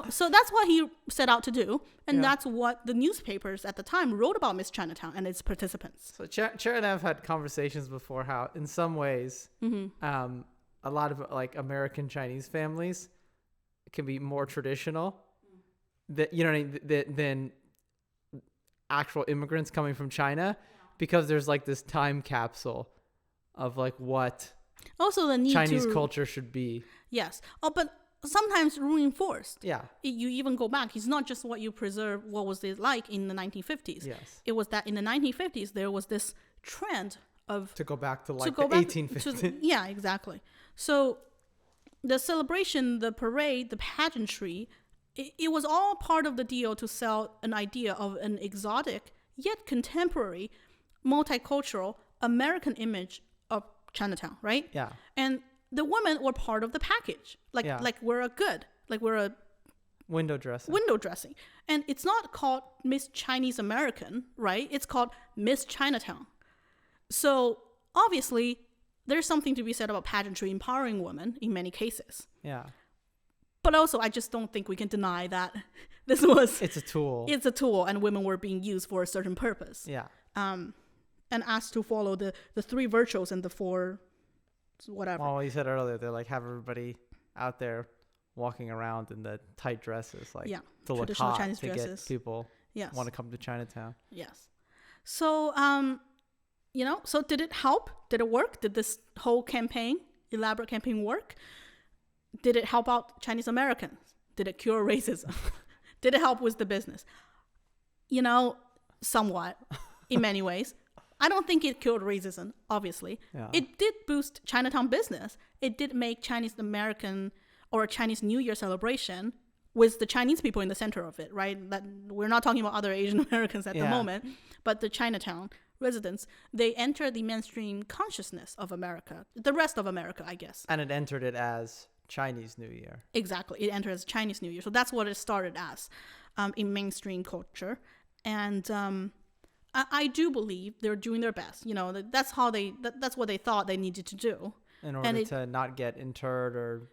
So that's what he set out to do. And that's what the newspapers at the time wrote about Miss Chinatown and its participants. So Chair and I have had conversations before how in some ways, a lot of like American Chinese families can be more traditional than actual immigrants coming from China, because there's like this time capsule of like what also the need Chinese culture should be. Yes. Oh, but sometimes reinforced. Yeah. You even go back. It's not just what you preserve, what was it like in the 1950s. Yes. It was that in the 1950s, there was this trend of... To go back to like the 1850s. Yeah, exactly. So the celebration, the parade, the pageantry, it was all part of the deal to sell an idea of an exotic, yet contemporary, multicultural American image of Chinatown, right? Yeah. And the women were part of the package. Like we're a window dressing. And it's not called Miss Chinese American, right? It's called Miss Chinatown. So obviously there's something to be said about pageantry empowering women in many cases. Yeah. But also I just don't think we can deny that it's a tool and women were being used for a certain purpose. Yeah. And asked to follow the 3 virtues and the 4 whatever. Well, you said earlier, they like have everybody out there walking around in the tight dresses, like to look hot, Chinese to dresses. Get people want to come to Chinatown. Yes. So, so did it help? Did it work? Did this whole elaborate campaign work? Did it help out Chinese Americans? Did it cure racism? Did it help with the business? Somewhat, in many ways. I don't think it killed racism, obviously. Yeah. It did boost Chinatown business. It did make Chinese American or Chinese New Year celebration with the Chinese people in the center of it, right? That we're not talking about other Asian Americans at the moment, but the Chinatown residents, they entered the mainstream consciousness of America, the rest of America, I guess. And it entered it as Chinese New Year. Exactly. It entered as Chinese New Year. So that's what it started as in mainstream culture. And I do believe they're doing their best. You know, that's what they thought they needed to do. In order to not get interred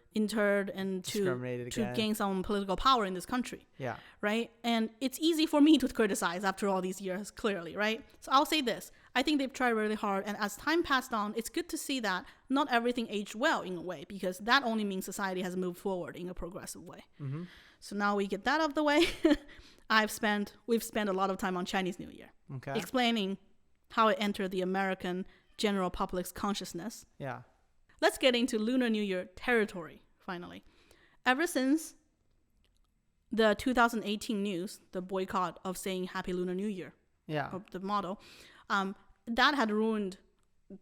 and to gain some political power in this country. Yeah. Right? And it's easy for me to criticize after all these years, clearly, right? So I'll say this. I think they've tried really hard. And as time passed on, it's good to see that not everything aged well in a way, because that only means society has moved forward in a progressive way. Mm-hmm. So now we get that out of the way. We've spent a lot of time on Chinese New Year. Okay. Explaining how it entered the American general public's consciousness. Yeah. Let's get into Lunar New Year territory, finally. Ever since the 2018 news, the boycott of saying Happy Lunar New Year, the model, that had ruined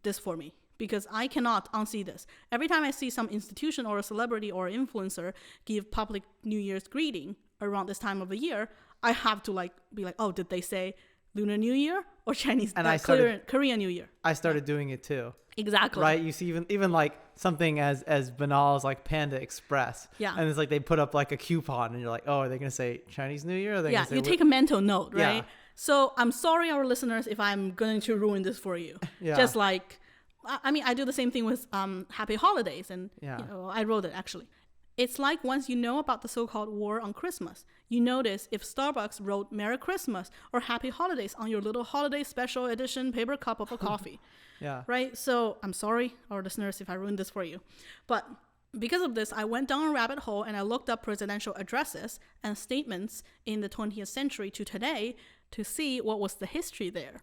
this for me, because I cannot unsee this. Every time I see some institution or a celebrity or influencer give public New Year's greeting around this time of the year, I have to be like, oh, did they say Lunar New Year or Chinese Korean New Year? I started doing it too. Exactly. Right? You see even like something as banal as like Panda Express. Yeah. And it's like they put up like a coupon and you're like, oh, are they going to say Chinese New Year? Or are they gonna say you take a mental note, right? Yeah. So I'm sorry, our listeners, if I'm going to ruin this for you. Yeah. Just like, I mean, I do the same thing with Happy Holidays. And I wrote it actually. It's like once you know about the so-called war on Christmas, you notice if Starbucks wrote Merry Christmas or Happy Holidays on your little holiday special edition paper cup of a coffee. Yeah. Right? So I'm sorry, our listeners, if I ruined this for you. But because of this, I went down a rabbit hole and I looked up presidential addresses and statements in the 20th century to today to see what was the history there.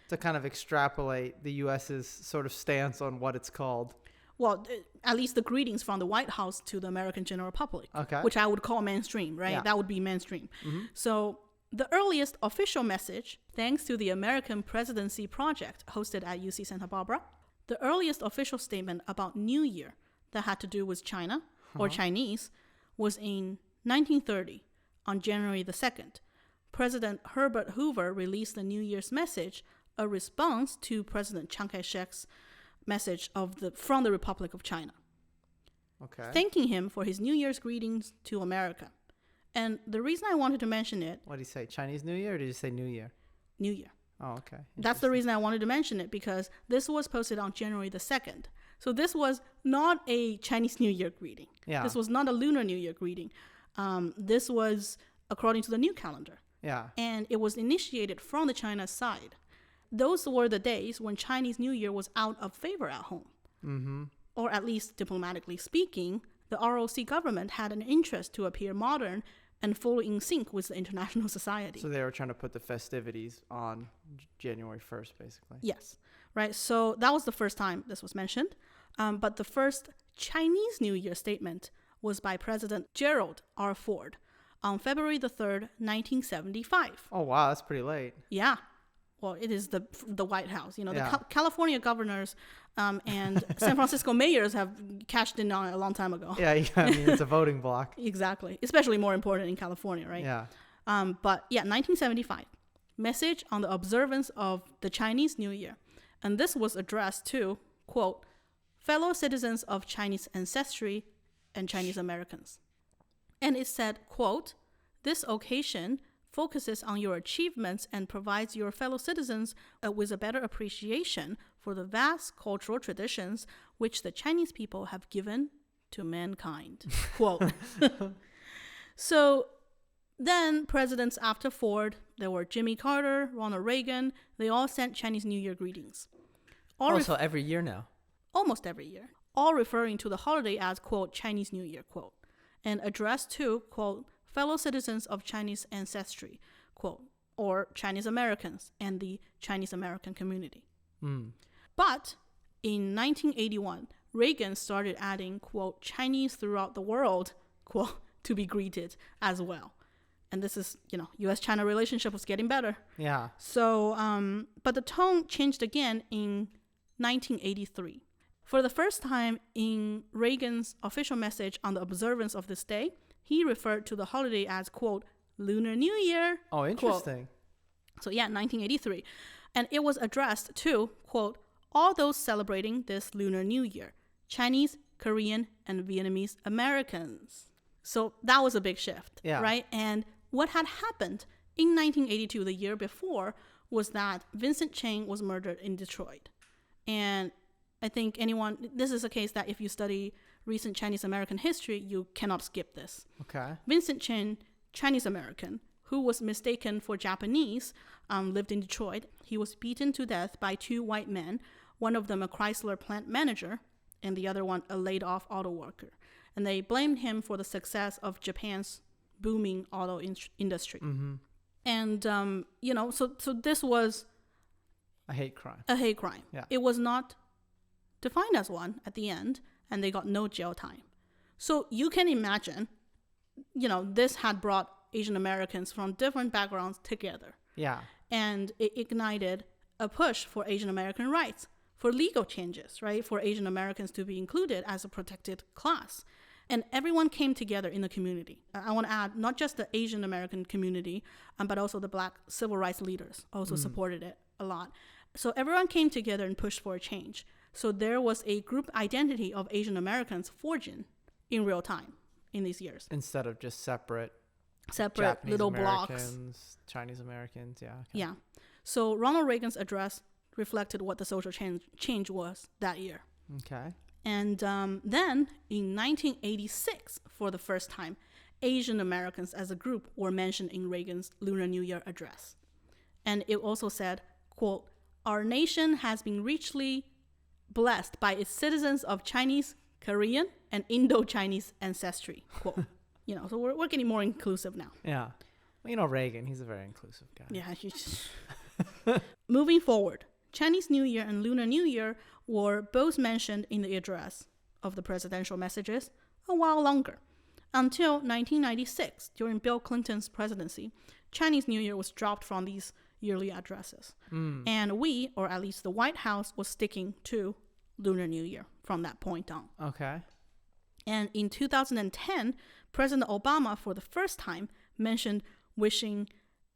To kind of extrapolate the U.S.'s sort of stance on what it's called. Well, at least the greetings from the White House to the American general public, which I would call mainstream, right? Yeah. That would be mainstream. Mm-hmm. So the earliest official message, thanks to the American Presidency Project hosted at UC Santa Barbara, the earliest official statement about New Year that had to do with China or Chinese was in 1930 on January the 2nd. President Herbert Hoover released the New Year's message, a response to President Chiang Kai-shek's message from the Republic of China, thanking him for his New Year's greetings to America. And the reason I wanted to mention it... What did he say? Chinese New Year, or did you say New Year? New Year. Oh, okay. That's the reason I wanted to mention it, because this was posted on January the 2nd. So this was not a Chinese New Year greeting. Yeah. This was not a Lunar New Year greeting. This was according to the new calendar. Yeah. And it was initiated from the China side. Those were the days when Chinese New Year was out of favor at home. Mm-hmm. Or at least diplomatically speaking, the ROC government had an interest to appear modern and fully in sync with the international society. So they were trying to put the festivities on January 1st, basically. Yes, right. So that was the first time this was mentioned. But the first Chinese New Year statement was by President Gerald R. Ford on February the 3rd, 1975. Oh, wow, that's pretty late. Yeah. Well, it is the White House. You know, the California governors and San Francisco mayors have cashed in on it a long time ago. Yeah, I mean, it's a voting block. Exactly. Especially more important in California, right? Yeah. But yeah, 1975. Message on the observance of the Chinese New Year. And this was addressed to, quote, fellow citizens of Chinese ancestry and Chinese Americans. And it said, quote, this occasion focuses on your achievements and provides your fellow citizens with a better appreciation for the vast cultural traditions which the Chinese people have given to mankind. Quote. So then presidents after Ford, there were Jimmy Carter, Ronald Reagan, they all sent Chinese New Year greetings. So every year now? Almost every year. All referring to the holiday as, quote, Chinese New Year, quote, and addressed to, quote, fellow citizens of Chinese ancestry, quote, or Chinese Americans and the Chinese American community. Mm. But in 1981, Reagan started adding, quote, Chinese throughout the world, quote, to be greeted as well. And this is, U.S.-China relationship was getting better. Yeah. So, but the tone changed again in 1983. For the first time in Reagan's official message on the observance of this day, he referred to the holiday as, quote, Lunar New Year. Oh, interesting. Quote. So, 1983. And it was addressed to, quote, all those celebrating this Lunar New Year, Chinese, Korean, and Vietnamese Americans. So that was a big shift, right? And what had happened in 1982, the year before, was that Vincent Cheng was murdered in Detroit. And I think this is a case that if you study recent Chinese American history, you cannot skip this. Okay. Vincent Cheng, Chinese American, who was mistaken for Japanese, lived in Detroit. He was beaten to death by 2 white men, one of them a Chrysler plant manager, and the other one a laid-off auto worker. And they blamed him for the success of Japan's booming auto industry. Mm-hmm. And, so this was a hate crime. Yeah. It was not defined as one at the end, and they got no jail time. So you can imagine, this had brought Asian Americans from different backgrounds together. Yeah. And it ignited a push for Asian American rights, for legal changes, right? For Asian Americans to be included as a protected class. And everyone came together in the community. I want to add, not just the Asian American community, but also the Black civil rights leaders also supported it a lot. So everyone came together and pushed for a change. So there was a group identity of Asian Americans forging in real time in these years. Instead of just separate Japanese little Americans, blocks. Chinese Americans, yeah. Okay. Yeah. So Ronald Reagan's address reflected what the social change was that year. Okay. And then in 1986, for the first time, Asian Americans as a group were mentioned in Reagan's Lunar New Year address. And it also said, quote, our nation has been richly blessed by its citizens of Chinese, Korean, and Indo-Chinese ancestry, quote. So we're getting more inclusive now. Yeah. Well, Reagan, he's a very inclusive guy. Yeah. Moving forward, Chinese New Year and Lunar New Year were both mentioned in the address of the presidential messages a while longer. Until 1996, during Bill Clinton's presidency, Chinese New Year was dropped from these yearly addresses. And we, or at least the White House, was sticking to Lunar New Year from that point on. Okay. And in 2010, President Obama, for the first time, mentioned wishing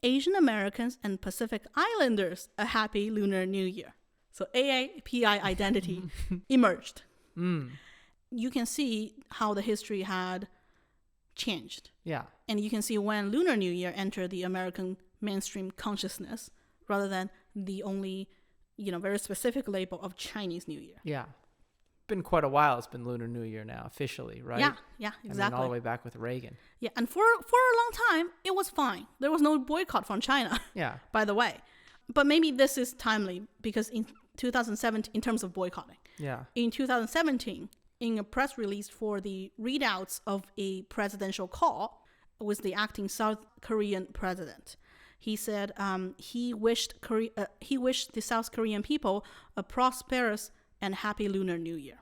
Asian Americans and Pacific Islanders a happy Lunar New Year. So AAPI identity emerged. You can see how the history had changed. Yeah. And you can see when Lunar New Year entered the American mainstream consciousness rather than the only, very specific label of Chinese New Year. Yeah. Been quite a while. It's been Lunar New Year now, officially, right? Yeah, exactly. I mean, all the way back with Reagan. Yeah, and for a long time, it was fine. There was no boycott from China. Yeah. By the way. But maybe this is timely because in 2017, in terms of boycotting. Yeah. In 2017, in a press release for the readouts of a presidential call with the acting South Korean president, he said he wished the South Korean people a prosperous and happy Lunar New Year.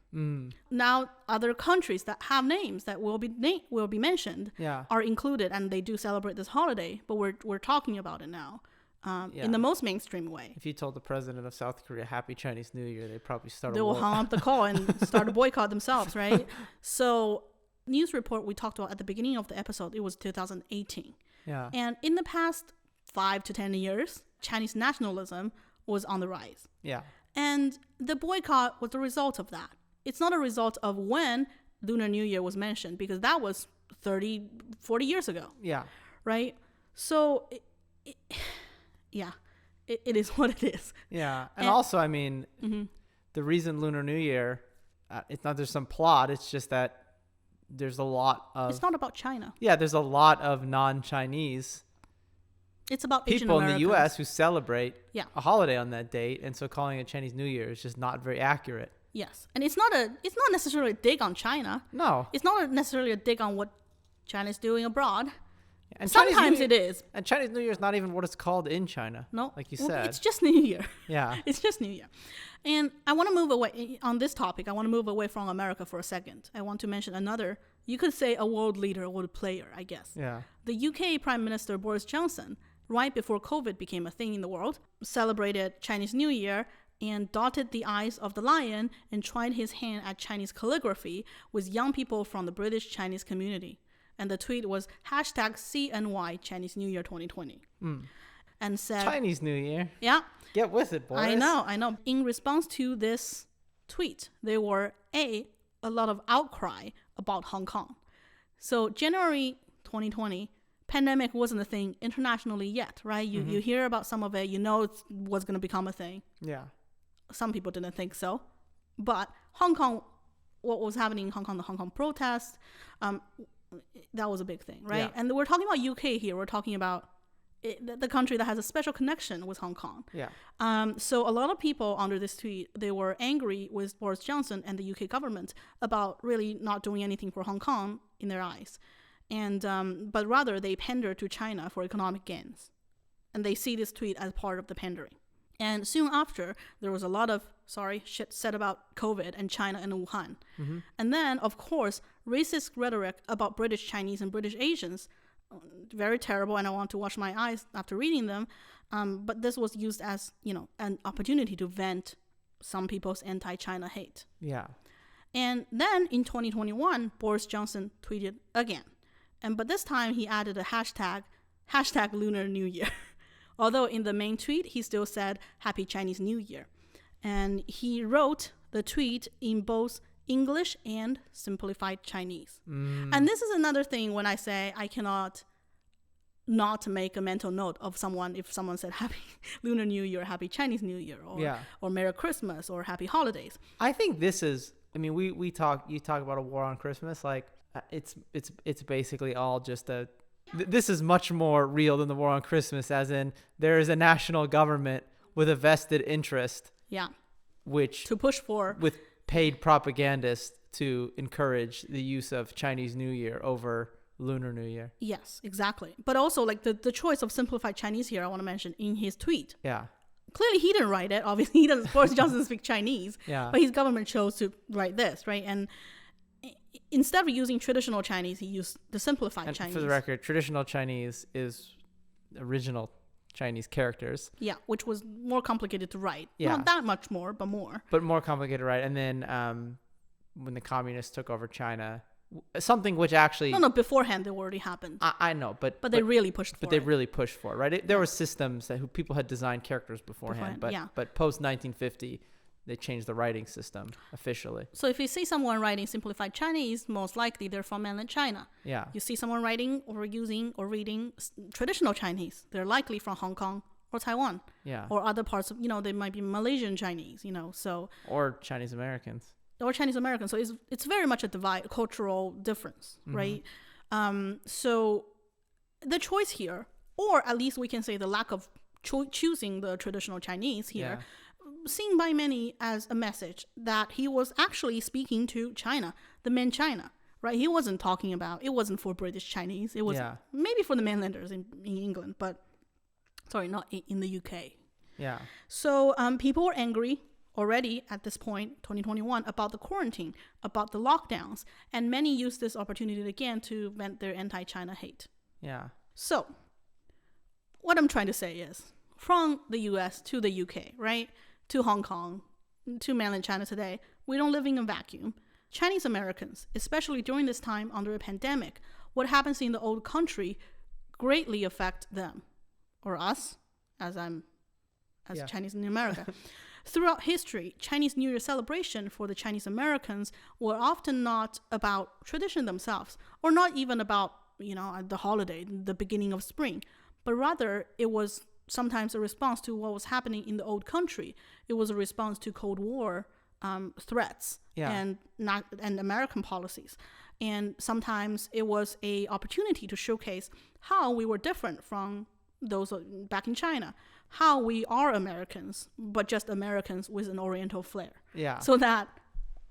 Now, other countries that have names that will be mentioned are included, and they do celebrate this holiday. But we're talking about it now in the most mainstream way. If you told the president of South Korea Happy Chinese New Year, they'd probably start. They will hang up the call and start a boycott themselves, right? So, news report we talked about at the beginning of the episode, it was 2018. Yeah. And in the past 5 to 10 years, Chinese nationalism was on the rise. Yeah. And the boycott was the result of that. It's not a result of when Lunar New Year was mentioned, because that was 30, 40 years ago. Yeah. Right? So, it is what it is. Yeah. And also, I mean, the reason Lunar New Year, it's not there's some plot. It's just that there's a lot of... It's not about China. Yeah, there's a lot of non-Chinese... It's about people in the U.S. who celebrate a holiday on that date, and so calling it Chinese New Year is just not very accurate. Yes, and it's not necessarily a dig on China. No, it's not necessarily a dig on what China's doing abroad. And sometimes it is. And Chinese New Year is not even what it's called in China. No, like you said, it's just New Year. Yeah, it's just New Year. And I want to move away on this topic. I want to move away from America for a second. I want to mention another you could say a world leader, a world player, I guess. Yeah. The UK Prime Minister Boris Johnson, right before COVID became a thing in the world, celebrated Chinese New Year and dotted the eyes of the lion and tried his hand at Chinese calligraphy with young people from the British Chinese community. And the tweet was #CNY Chinese New Year 2020. And said... Chinese New Year. Yeah. Get with it, boys. I know. In response to this tweet, there were a lot of outcry about Hong Kong. So January 2020, pandemic wasn't a thing internationally yet, right? You hear about some of it, you know it was going to become a thing. Yeah. Some people didn't think so. But Hong Kong, what was happening in Hong Kong, the Hong Kong protests, that was a big thing, right? Yeah. And we're talking about UK here. We're talking about the country that has a special connection with Hong Kong. Yeah. So a lot of people under this tweet, they were angry with Boris Johnson and the UK government about really not doing anything for Hong Kong in their eyes. And but rather they pander to China for economic gains. And they see this tweet as part of the pandering. And soon after, there was a lot of shit said about COVID and China and Wuhan. And then, of course, racist rhetoric about British Chinese and British Asians, very terrible, and I want to wash my eyes after reading them. But this was used as, an opportunity to vent some people's anti-China hate. Yeah. And then in 2021, Boris Johnson tweeted again. But this time he added a hashtag Lunar New Year. Although in the main tweet, he still said Happy Chinese New Year. And he wrote the tweet in both English and simplified Chinese. And this is another thing when I say I cannot not make a mental note of someone if someone said Happy Lunar New Year, Happy Chinese New Year, or Merry Christmas, or Happy Holidays. I think this is, you talk about a war on Christmas, like it's basically all just this is much more real than the war on Christmas, as in there is a national government with a vested interest. Yeah. Which to push for with paid propagandists to encourage the use of Chinese New Year over Lunar New Year. Yes, exactly. But also like the choice of simplified Chinese here, I want to mention in his tweet. Yeah. Clearly he didn't write it. Obviously he doesn't, Boris Johnson doesn't speak Chinese. Yeah. But his government chose to write this, right? And instead of using traditional Chinese, he used the simplified Chinese. For the record, traditional Chinese is original Chinese characters. Yeah, which was more complicated to write. Yeah. Not that much more, but more. But more complicated to write. And then when the communists took over China, something which actually... No, beforehand it already happened. I know, but they really pushed for it. But they really pushed for it, right? There were systems that people had designed characters beforehand. But post-1950... they changed the writing system officially. So if you see someone writing simplified Chinese, most likely they're from mainland China. Yeah. You see someone writing or using or reading traditional Chinese, they're likely from Hong Kong or Taiwan. Yeah. Or other parts of, they might be Malaysian Chinese, so. Or Chinese Americans. Or Chinese Americans. So it's very much a cultural difference, right? So the choice here, or at least we can say the lack of choosing the traditional Chinese here, seen by many as a message that he was actually speaking to China, the main China, right? He wasn't talking about, it wasn't for British Chinese. It was maybe for the mainlanders in England, but not in the UK. Yeah. So people were angry already at this point, 2021, about the quarantine, about the lockdowns, and many used this opportunity again to vent their anti-China hate. Yeah. So what I'm trying to say is, from the US to the UK, right? To Hong Kong, to mainland China today, we don't live in a vacuum. Chinese Americans, especially during this time under a pandemic, what happens in the old country greatly affect them, or us, as Chinese in America. Throughout history, Chinese New Year celebration for the Chinese Americans were often not about tradition themselves, or not even about, the holiday, the beginning of spring, but rather it was sometimes a response to what was happening in the old country. It was a response to Cold War threats and American policies. And sometimes it was a opportunity to showcase how we were different from those back in China, how we are Americans, but just Americans with an Oriental flair. Yeah. So that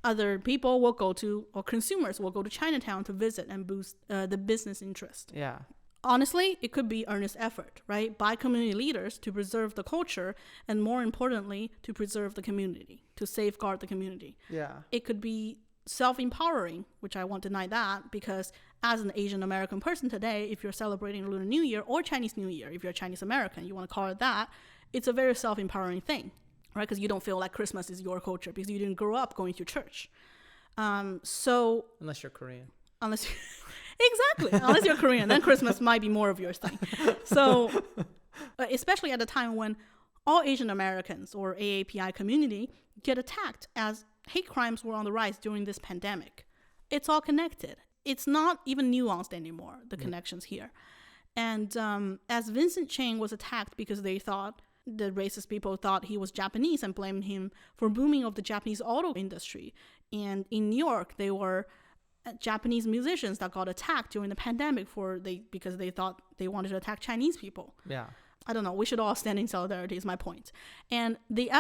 other people will go to, or consumers will go to Chinatown to visit and boost the business interest. Yeah. Honestly, it could be earnest effort, right, by community leaders to preserve the culture, and more importantly, to preserve the community, to safeguard the community. Yeah. It could be self-empowering, which I won't deny that, because as an Asian American person today, if you're celebrating Lunar New Year or Chinese New Year, if you're a Chinese American, you want to call it that, it's a very self-empowering thing, right? Because you don't feel like Christmas is your culture because you didn't grow up going to church. So unless you're Korean. Exactly. Unless you're Korean, then Christmas might be more of your thing. So especially at a time when all Asian Americans or AAPI community get attacked as hate crimes were on the rise during this pandemic. It's all connected. It's not even nuanced anymore, the connections here. And as Vincent Chang was attacked because they thought, the racist people thought he was Japanese and blamed him for booming of the Japanese auto industry. And in New York, they were Japanese musicians that got attacked during the pandemic because they thought they wanted to attack Chinese people. Yeah. I don't know. We should all stand in solidarity is my point. And the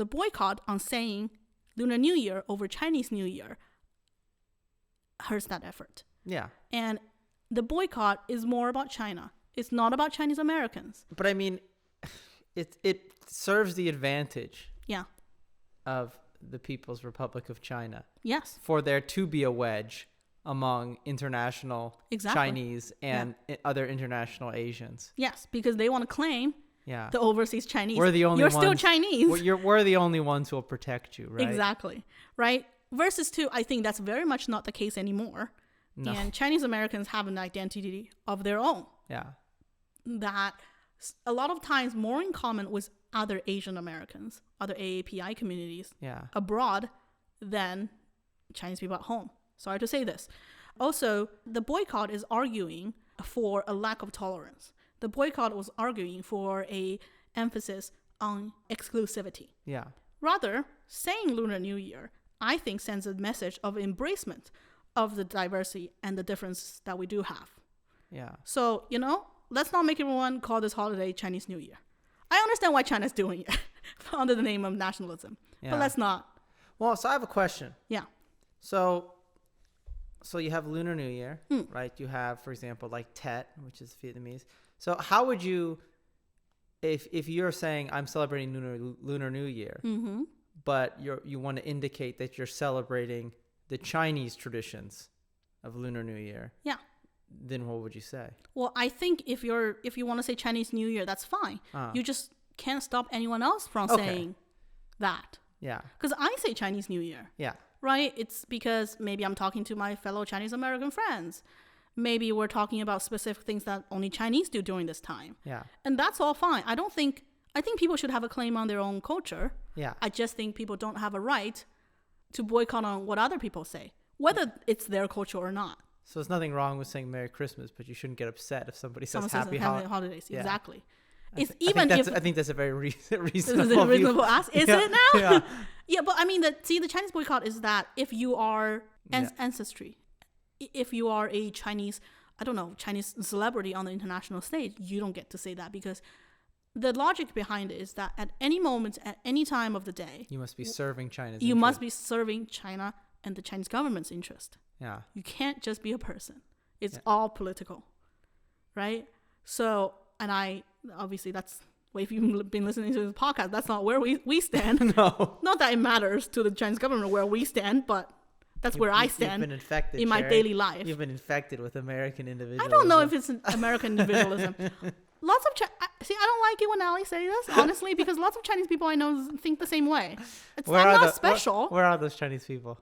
boycott on saying Lunar New Year over Chinese New Year hurts that effort. Yeah. And the boycott is more about China. It's not about Chinese Americans. But I mean, it serves the advantage of the People's Republic of China. Yes. For there to be a wedge among international Chinese and other international Asians. Yes, because they want to claim the overseas Chinese. We're the only You're ones, still Chinese. We're the only ones who will protect you, right? Exactly. Right? Versus two, I think that's very much not the case anymore. No. And Chinese Americans have an identity of their own. Yeah. That a lot of times more in common with other Asian Americans, other AAPI communities abroad than Chinese people at home. Sorry to say this. Also, the boycott is arguing for a lack of tolerance. The boycott was arguing for a emphasis on exclusivity. Yeah. Rather, saying Lunar New Year, I think, sends a message of embracement of the diversity and the difference that we do have. Yeah. So, let's not make everyone call this holiday Chinese New Year. I understand why China's doing it under the name of nationalism, but let's not. Well, so I have a question. Yeah. So you have Lunar New Year, right? You have, for example, like Tet, which is Vietnamese. So how would you, if you're saying I'm celebrating Lunar New Year, but you want to indicate that you're celebrating the Chinese traditions of Lunar New Year, then what would you say? Well, I think if you want to say Chinese New Year, that's fine. You just can't stop anyone else from saying that. Yeah. Because I say Chinese New Year. Yeah. Right? It's because maybe I'm talking to my fellow Chinese American friends. Maybe we're talking about specific things that only Chinese do during this time. Yeah. And that's all fine. I think people should have a claim on their own culture. Yeah. I just think people don't have a right to boycott on what other people say, whether it's their culture or not. So there's nothing wrong with saying Merry Christmas, but you shouldn't get upset if somebody says Happy holidays. Yeah. Exactly. I think that's a very reasonable ask. Is it now? Yeah. Yeah, but I mean, the Chinese boycott is that if you are ancestry, if you are a Chinese celebrity on the international stage, you don't get to say that, because the logic behind it is that at any moment, at any time of the day, you must be serving China's You must be serving China and the Chinese government's interest. Yeah. You can't just be a person. It's all political, right? So, and obviously that's, well, if you've been listening to this podcast, that's not where we stand. No. Not that it matters to the Chinese government where we stand, but that's where I stand in my daily life. You've been infected with American individualism. I don't know if it's an American individualism. I don't like it when Ali says this, honestly, because lots of Chinese people I know think the same way. I'm not special. Where are those Chinese people?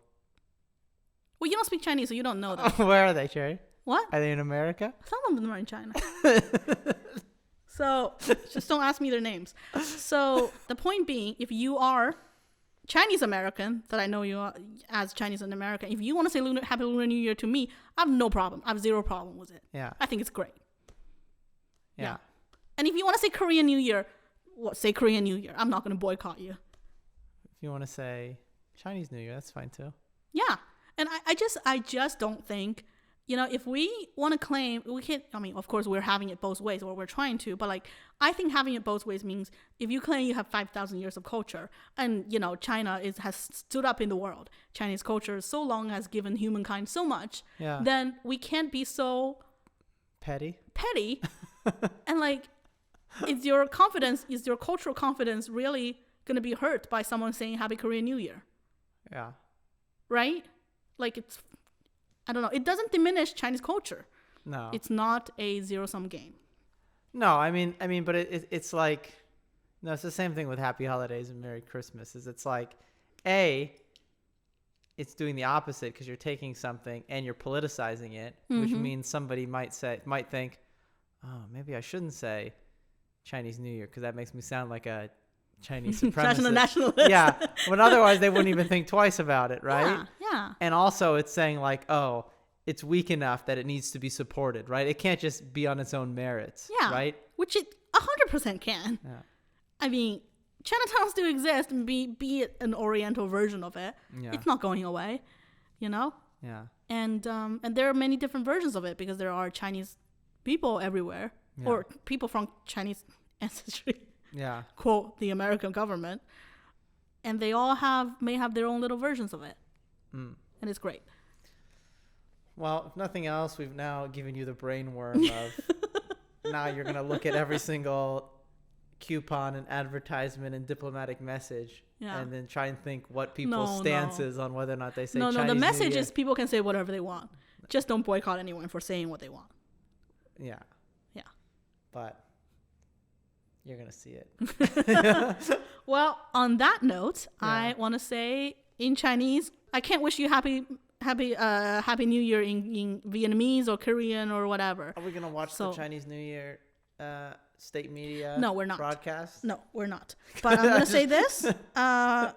Well, you don't speak Chinese, so you don't know that. Where are they, Cherry? What? Are they in America? Some of them are in China. So just don't ask me their names. So the point being, if you are Chinese American, that I know you are as Chinese and American, if you want to say Happy Lunar New Year to me, I have no problem. I have zero problem with it. Yeah. I think it's great. Yeah. And if you want to say Korean New Year, say Korean New Year. I'm not going to boycott you. If you want to say Chinese New Year, that's fine too. Yeah. And I just don't think, if we want to claim, we can't, of course we're having it both ways, or we're trying to, but I think having it both ways means if you claim you have 5,000 years of culture and, China has stood up in the world, Chinese culture so long has given humankind so much, then we can't be so petty. And is your cultural confidence really going to be hurt by someone saying Happy Korean New Year? Yeah. Right? like it's, I don't know, it doesn't diminish Chinese culture. No. It's not a zero-sum game. No, I mean, but it's like, no, it's the same thing with Happy Holidays and Merry Christmas. It's like, it's doing the opposite because you're taking something and you're politicizing it, which means somebody might think, oh, maybe I shouldn't say Chinese New Year because that makes me sound like a Chinese supremacist. Nationalist. Yeah, when otherwise they wouldn't even think twice about it, right? Yeah. And also it's saying like, oh, it's weak enough that it needs to be supported, right? It can't just be on its own merits, right? Which it 100% can. Yeah. I mean, Chinatowns do exist, and be it an Oriental version of it. Yeah. It's not going away, you know? Yeah. And there are many different versions of it because there are Chinese people everywhere, or people from Chinese ancestry. Yeah. Quote the American government, and they all may have their own little versions of it, and it's great. Well, if nothing else, we've now given you the brainworm of now you're gonna look at every single coupon and advertisement and diplomatic message, and then try and think what people's stance is on whether or not they say Chinese the message New Year. is people can say whatever they want. Just don't boycott anyone for saying what they want. Yeah. But you're gonna see it. Well, on that note, I want to say in Chinese, I can't wish you happy New Year in Vietnamese or Korean or whatever. Are we gonna watch the Chinese New Year state media? No, we're not. Broadcast? No, we're not. But I'm gonna say this. I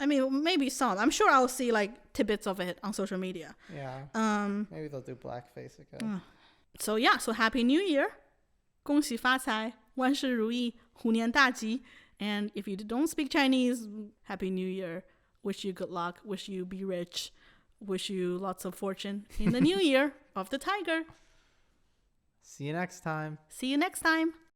mean, maybe some. I'm sure I'll see like tidbits of it on social media. Yeah. Maybe they'll do blackface again. So Happy New Year. 恭喜发财，万事如意，虎年大吉. And if you don't speak Chinese, Happy New Year. Wish you good luck. Wish you be rich. Wish you lots of fortune in the new year of the tiger. See you next time. See you next time.